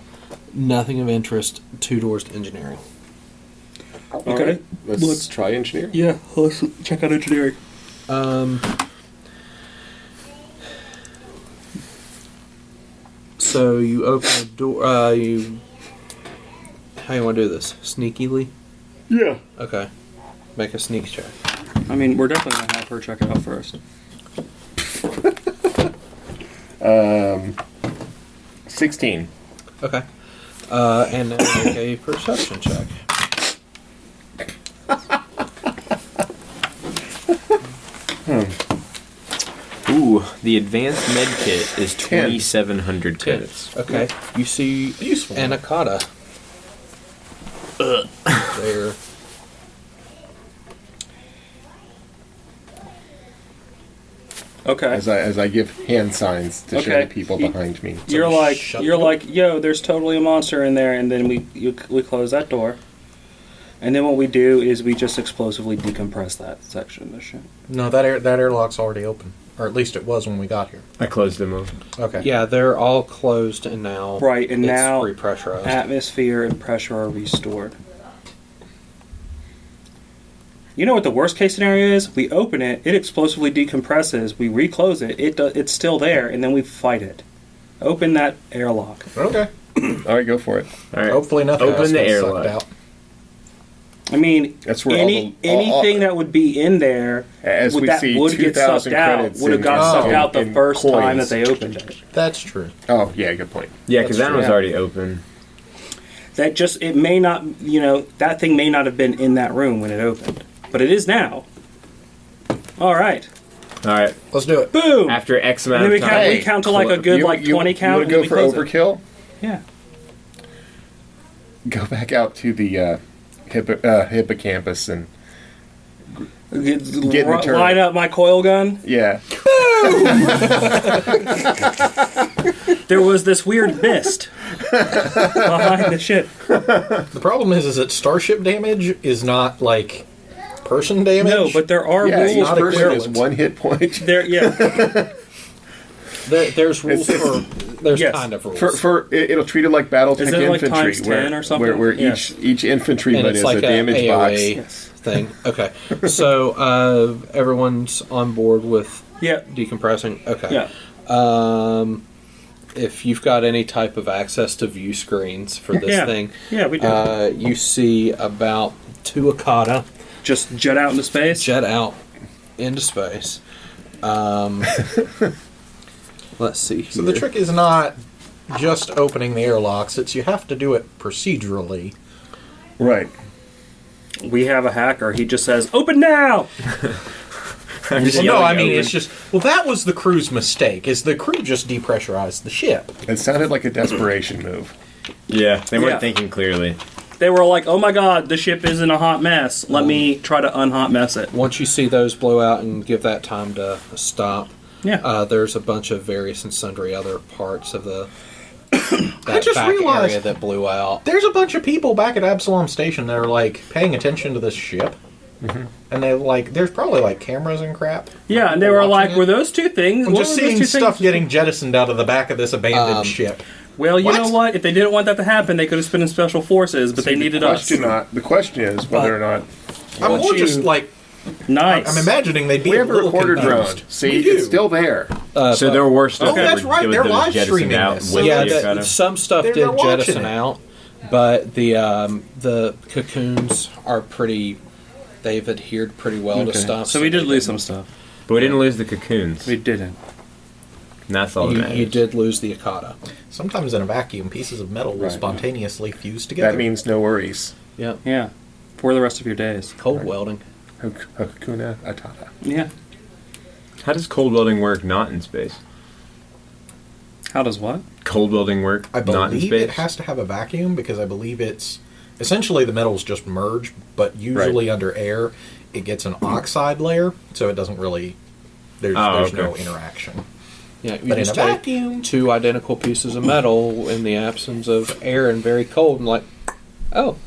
nothing of interest, 2 doors to engineering. Okay. All right, let's Let's- try engineer. Yeah, let's check out engineering. So you open the door. How you want to do this? Sneakily? Yeah. Okay. Make a sneak check. I mean, we're definitely going to have her check it out first. 16. Okay. And now make a perception check. Ooh, the advanced med kit is 10. 2,700 credits. Okay. You see Useful. an Akata. There. Okay. As I give hand signs to show Okay. the people You- behind me. You're like, shut you're the- like, yo, there's totally a monster in there, and then we close that door, and then what we do is we just explosively decompress that section of the ship. No, that airlock's already open. Or at least it was when we got here. I closed them up. Okay. Yeah, they're all closed and now. Right, and it's now repressurized. atmosphere and pressure are restored. You know what the worst case scenario is? We open it, it explosively decompresses, we reclose it, it's still there, and then we fight it. Open that airlock. Okay. All right, go for it. All right. Hopefully nothing Open else the gets airlock. sucked out. I mean, That's where anything that would be in there As we that see, would get 2,000 sucked out credits would have in- got sucked in- out the in first time coins. that they opened it. That's true. Oh, yeah, good point. Yeah, because That's that was true. already open. That just, it may not, that thing may not have been in that room when it opened. But it is now. All right. All right. Let's do it. Boom! After X and amount then of we time. count, we count to like a good 20 count. You and want to go we for close it. overkill? Yeah. Go back out to the hippocampus and Get in the turret. line up my coil gun. yeah. There was this weird mist behind the ship. The problem is that starship damage is not like person damage. No, but there are Yeah, each rules. not a person equivalent. is 1 hit point. There, yeah. There's rules for. There's Yes. kind of rules. It'll treat it like battle Is tank it like infantry, times 10 or something? where Yeah. each infantryman and it's is like a damage AOA box. Yes. thing. Okay, so everyone's on board with Yeah. decompressing. Okay. Yeah. If you've got any type of access to view screens for this Yeah. thing, Yeah, we do. you see about 2 Akata Just jet out into space. jet out into space. Let's see here. So the trick is not just opening the airlocks, it's you have to do it procedurally. Right. We have a hacker. He just says, "Open now." I'm just Well, no, yelling I mean, open. it's just, well, that was the crew's mistake, is the crew just depressurized the ship. It sounded like a desperation move. Yeah, they weren't Yeah. thinking clearly. They were like, "Oh my God, the ship is in a hot mess. Let me try to unhot mess it." Once you see those blow out and give that time to stop, Yeah. there's a bunch of various and sundry other parts of the that just back realized- area that blew out. There's a bunch of people back at Absalom Station that are, like, paying attention to this ship. And they like, there's probably, like, cameras and crap. Yeah, and they were Watching like, it. "Were those two things?" I'm what just were those seeing two stuff things? getting jettisoned out of the back of this abandoned ship. Well, you What? know what? If they didn't want that to happen, they could have spent in special forces, but they needed us. The question is whether or not I'm Once more you- just, like, Nice. I'm imagining they'd be we a have a little recorder drone. confused. See, We do. it's still there. So there were stuff Oh, that that's were, right, they're that was live jettisoned streaming out this. with Yeah, the Akata. some stuff They're did watching jettison it. out, but the cocoons are pretty. They've adhered pretty well to Okay. stuff. So we did lose some stuff. But we didn't lose the cocoons. We didn't. And that's all that You, matters. you did lose the Akata. Sometimes in a vacuum, pieces of metal will Right. spontaneously fuse together. That means no worries. Yep. Yeah. For the rest of your days. Cold welding. Hakuna Atata. Yeah. How does cold welding work not in space? How does what? Cold welding work I not in believe space? it has to have a vacuum because I believe it's essentially the metals just merge, but usually under air it gets an oxide layer, so it doesn't really. There's okay. no interaction. Yeah, you But in just a take vacuum, 2 identical pieces of metal in the absence of air and very cold, and like, oh,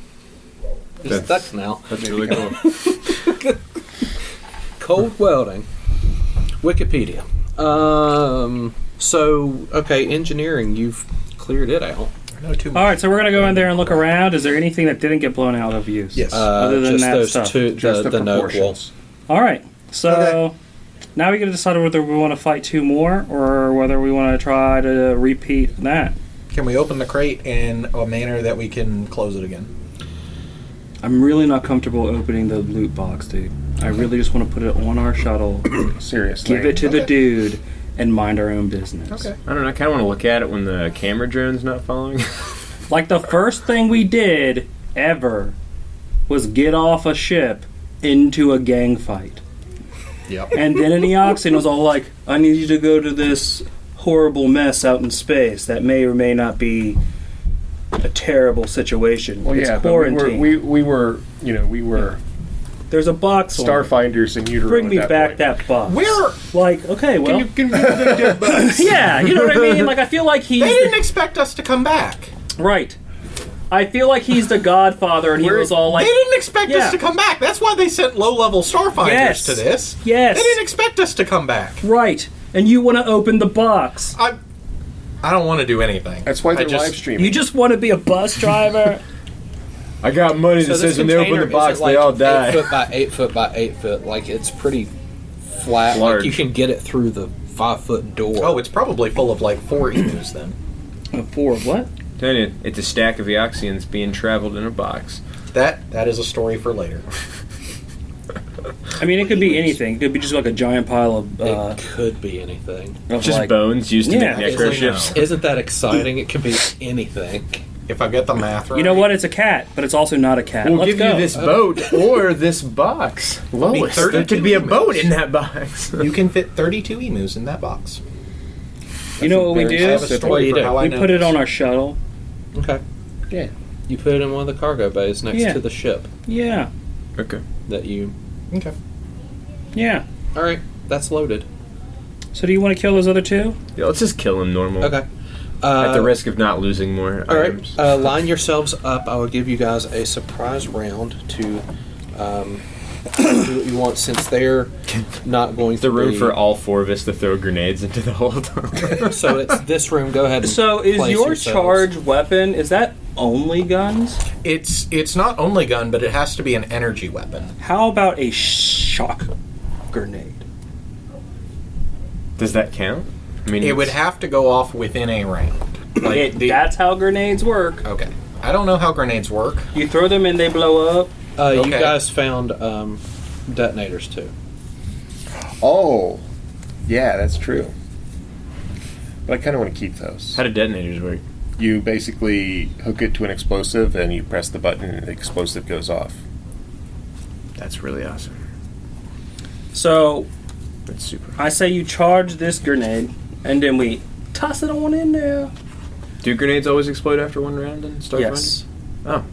it's That's- stuck now. That's really cool. Cold welding. Wikipedia. So, okay, engineering, you've cleared it out. no too much. All right, so we're gonna go in there and look around. Is there anything that didn't get blown out of use? Yes. Other than just that those stuff. 2, Just the note wall. proportions. All right. So Okay. now we got to decide whether we want to fight 2 more or whether we want to try to repeat that. Can we open the crate in a manner that we can close it again? I'm really not comfortable opening the loot box, dude. I really just want to put it on our shuttle, Seriously. give it to the Okay. dude, and mind our own business. Okay. I don't know. I kind of want to look at it when the camera drone's not following. Like the first thing we did ever was get off a ship into a gang fight. Yep. And then an Eoxin was all like, I need you to go to this horrible mess out in space that may or may not be a terrible situation. Well, it's yeah, but quarantine. we were There's a box on it. starfinders in utero. Bring me at back point. that box. Where Like, okay, well. Can you dig that yeah, you know what I mean? Like, I feel like he's. they didn't expect us to come back. Right. I feel like he's the godfather and he was all like. They didn't expect Yeah. us to come back. That's why they sent low-level starfighters Yes. to this. Yes. They didn't expect us to come back. Right. And you want to open the box. I don't want to do anything. That's why they're just- live streaming. You just want to be a bus driver. I got money So that this says when they open container the box, is like they all 8 die. foot by 8 foot by 8 foot. Like, it's pretty flat. Large. Like, you can get it through the 5-foot door. Oh, it's probably full of like 4 emus then. For what? Tell you, it's a stack of Eoxians being traveled in a box. That is a story for later. I mean, it could be anything. It could be just like a giant pile of. It could be anything. Of Just like, bones used to Yeah. make necro ships. Isn't that exciting? It could be anything. If I get the math right. You know what? It's a cat, but it's also not a cat. We'll Let's give go. you this boat or this box. Lois, there 32 could be a emus. boat in that box. You can fit 32 emus in that box. You know what we I do? have a story you for do. how I We know put it this. on our shuttle. Okay. Yeah. You put it in one of the cargo bays next Yeah. to the ship Yeah. Okay. that you. Okay. Yeah. All right, that's loaded. So do you want to kill those other two? Yeah, let's just kill him normal. Okay. At the risk of not losing more All right, items. line yourselves up. I will give you guys a surprise round to do what you want, since they're not going the to room be- for all 4 of us to throw grenades into the hole. So it's this room. Go ahead. And So is place your yourselves. charge weapon, is that only guns? It's not only gun, but it has to be an energy weapon. How about a shock grenade? Does that count? I mean, It would have to go off within a round. Like That's how grenades work. okay. I don't know how grenades work. You throw them and they blow up. You Okay. guys found detonators too. Oh, yeah, that's true. But I kind of want to keep those. How do detonators work? You basically hook it to an explosive, and you press the button, and the explosive goes off. That's really awesome. So That's super. I say you charge this grenade and then we toss it on in there. Do grenades always explode after one round in Starfinder? Yes. Oh.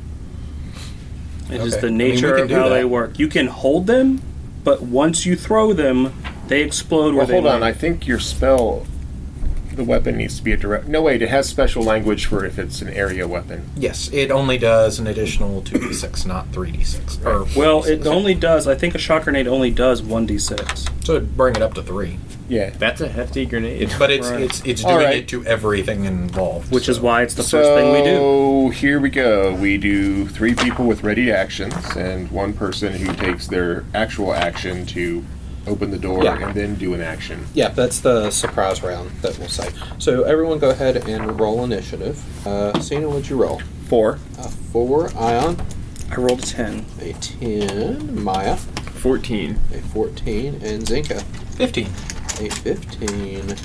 It is Okay. the I mean, we nature can of do how that. they work. You can hold them, but once you throw them, they explode where Well, they hold on. land. I think your spell, the weapon needs to be a direct. No, wait. It has special language for if it's an area weapon. Yes, it only does an additional 2d6, not 3d6. Or Well, 4d6. it only does. I think a shock grenade only does 1d6. So it'd bring it up to 3. Yeah. That's a hefty grenade. But it's Right. it's All doing right. it to everything involved. Which is so- why it's the first thing we do. So here we go. We do 3 people with ready actions, and 1 person who takes their actual action to open the door Yeah. and then do an action. Yeah, that's the surprise round that we'll say. So everyone, go ahead and roll initiative. Cena, what'd you roll? 4. 4. Ion, I rolled a 10. a 10. Maya, 14. a 14, and Zinka, 15. a 15.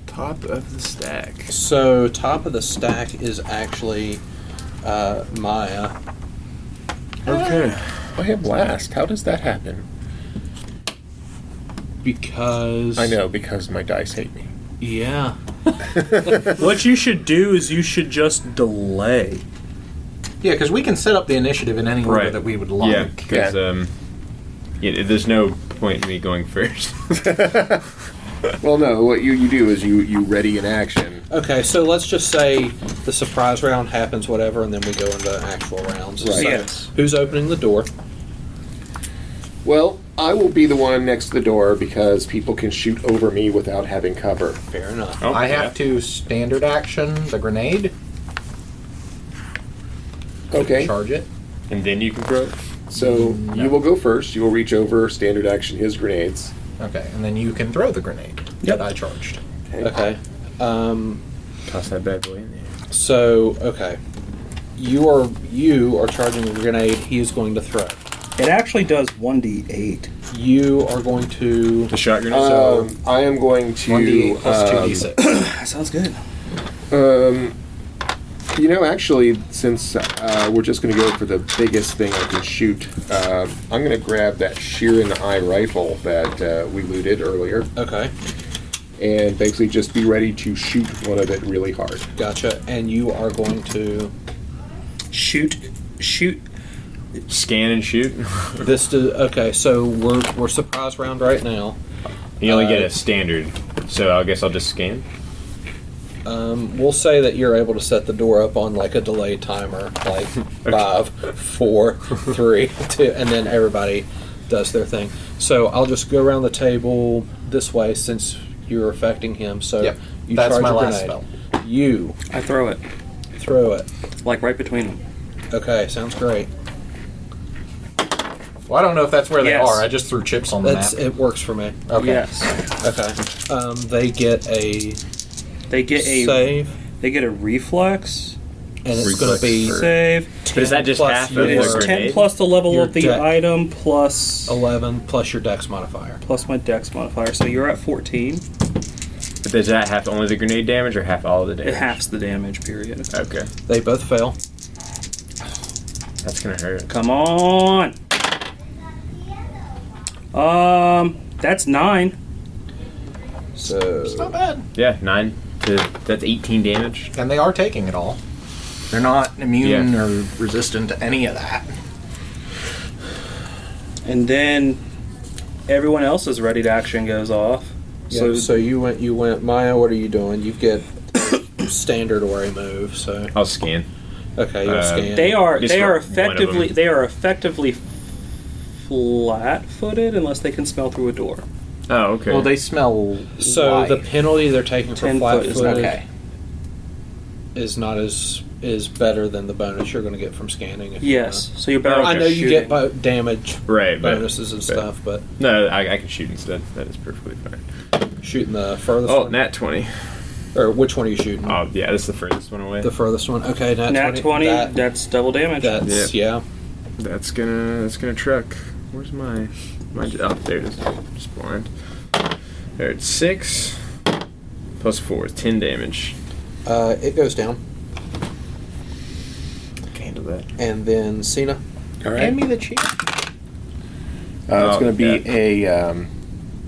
Top of the stack. So top of the stack is actually Maya. Okay. I have blast. How does that happen? Because I know, because my dice hate me. Yeah. What you should do is you should just delay. Yeah, because we can set up the initiative in any order Right. that we would like. Yeah, because there's no point in me going first. Well, no, what you do is you ready an action. Okay, so let's just say the surprise round happens, whatever, and then we go into actual rounds. Right. So Yes. who's opening the door? Well, I will be the one next to the door because people can shoot over me without having cover. Fair enough. Oh, I yeah. have to standard action the grenade, Okay, charge it. And then you can throw it. so you will go first. You will reach over, standard action his grenades. Okay, and then you can throw the grenade Yep. that I charged. Okay. Toss that bad boy in there. So okay, you are charging a grenade. He is going to throw. It actually does 1d8. You are going to. The shot grenade? I am going to 1d8 plus 2d6. That sounds good. Actually, since we're just going to go for the biggest thing I can shoot, I'm going to grab that shear in the eye rifle that we looted earlier, Okay, and basically just be ready to shoot one of it really hard. gotcha. And you are going to. Shoot. Scan and shoot. Okay, so we're surprise round right now. You only get a standard, so I guess I'll just scan. We'll say that you're able to set the door up on like a delay timer, like 5, 4, 3, 2, and then everybody does their thing. So I'll just go around the table this way since you're affecting him. So Yep, you that's charge my a last grenade. spell. You I throw it. throw it. Like right between them. Okay, sounds great. Well, I don't know if that's where they Yes. are. I just threw chips on the map. It works for me. Okay. Yes. Okay. They get a They get a save, They get a reflex and it's going to be save. But is that just plus half of your- the It's 10 grenade? plus the level Your of the deck. item plus 11 plus your dex modifier. plus my dex modifier. So you're at 14. But does that half only the grenade damage or half all of the damage? It halves the damage. Period. Okay. They both fail. That's gonna hurt. Come on. That's 9. So Not bad. Yeah, 9 to... That's 18 damage. And they are taking it all. They're not immune Yeah. or resistant to any of that. And then everyone else's ready to action goes off. so you went Maya, what are you doing? You get standard or a move, so I'll scan. okay, you'll scan. They are Just they are for one of effectively them. they are effectively flat-footed unless they can smell through a door. Oh, okay. Well, they smell. So light. the penalty they're taking for 10 flat foot is footed okay. is not is better than the bonus you're going to get from scanning. If you Yes. So you're better Oh, off I know just you get shooting. damage right, but... bonuses and stuff, but No, I can shoot instead. That is perfectly fine. shooting the furthest Oh, one. nat 20. Or which one are you shooting? Oh, yeah, this is the furthest one away. The furthest one. Okay, Nat 20, that's double damage. That's yeah. That's gonna truck. Where's my... Oh, there it is. Just blind. There, it's 6 plus 4 is 10 damage. It goes down, Can handle that. and then Cena. All right. Hand me the cheat. It's Oh, going to be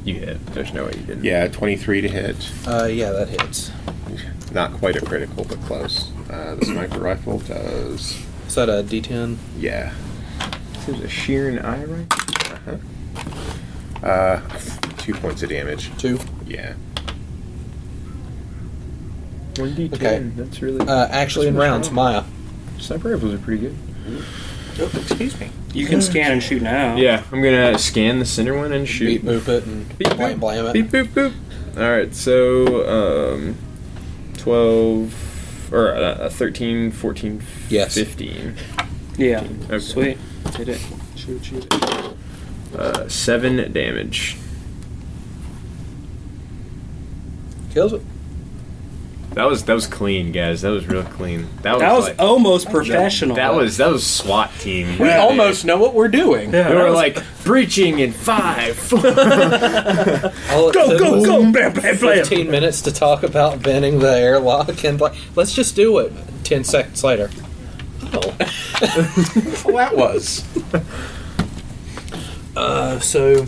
You hit. There's no way you didn't. 23 to hit. Yeah, that hits. Not quite a critical, but close. The sniper rifle does... Is that a D10? Yeah. There's a Sheeran eye right? 2 points of damage. 2. Yeah. 1d10. Okay. That's really... Actually, in that's really rounds, strong. Maya. Sniper rifles are pretty good. Oh, excuse me. You can scan and shoot now. Yeah, I'm gonna scan the center one and shoot. Beat boop it and Beep, blam blam it. Beep boop boop. All right, so 12 or 13, 14, Yes. 15. Yeah. Okay. Sweet. Hit it. Shoot it. 7 damage. Kills it. That was clean, guys. That was real clean. That was like, almost professional. that was SWAT team. We almost know what we're doing. Yeah, They that were was- like breaching in 5. All it Go, took go, was go! Bam, bam, bam. 15 minutes to talk about venting the airlock and let's just do it. 10 seconds later. Oh. Well, that was. So,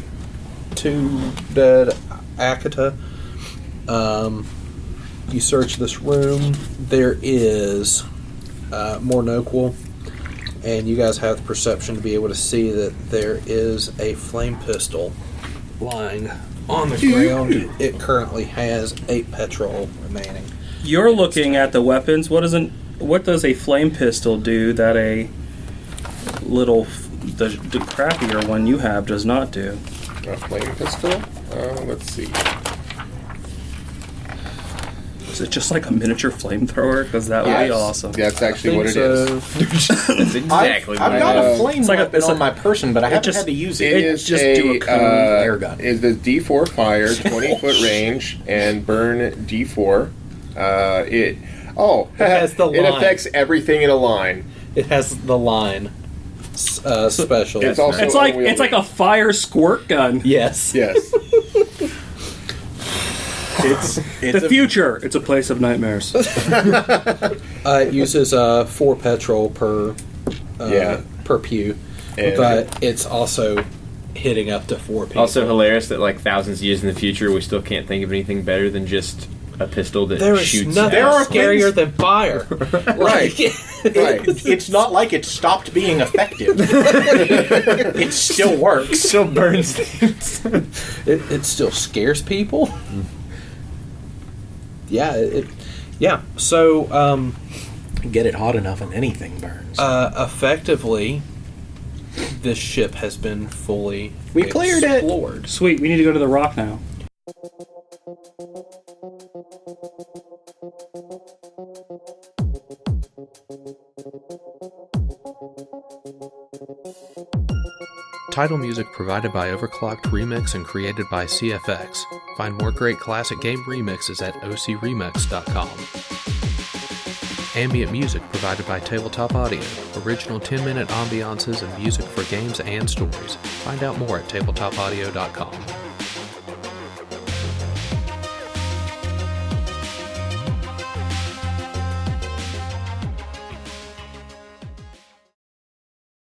2 dead Akita. You search this room. There is more Noquel, and you guys have the perception to be able to see that there is a flame pistol lying on the ground. It currently has 8 petrol remaining. You're looking at the weapons. What does a flame pistol do that a little the crappier one you have does not do? A flame pistol? Let's see. Is it just like a miniature flamethrower? Because that would be Yes. awesome. That's actually what it is. That's exactly I've what got it a is. flame It's like a- weapon it's on like- my person, but I haven't just- had to use It it. is just a do a cone air gun. Is the D4 fire, 20-foot range, and burn D4. It has the it line. affects everything in a line. It has the line special. It's also It's like unwieldy. it's like a fire squirt gun. Yes. Yes. It's The future. It's a place of nightmares. It uses 4 petrol per per pew, And- but it's also hitting up to 4 people. Also hilarious that like thousands of years in the future, we still can't think of anything better than just a pistol that there is shoots. nothing There are scarier things- than fire. Right. Right. It's not like it stopped being effective. It still works. still burns things. It still scares people. Yeah. Yeah. So Get it hot enough and anything burns. effectively, this ship has been fully We cleared it. explored. Sweet. We need to go to the rock now. Title music provided by Overclocked Remix and created by CFX. Find more great classic game remixes at ocremix.com. Ambient music provided by Tabletop Audio. Original 10-minute ambiances and music for games and stories. Find out more at tabletopaudio.com.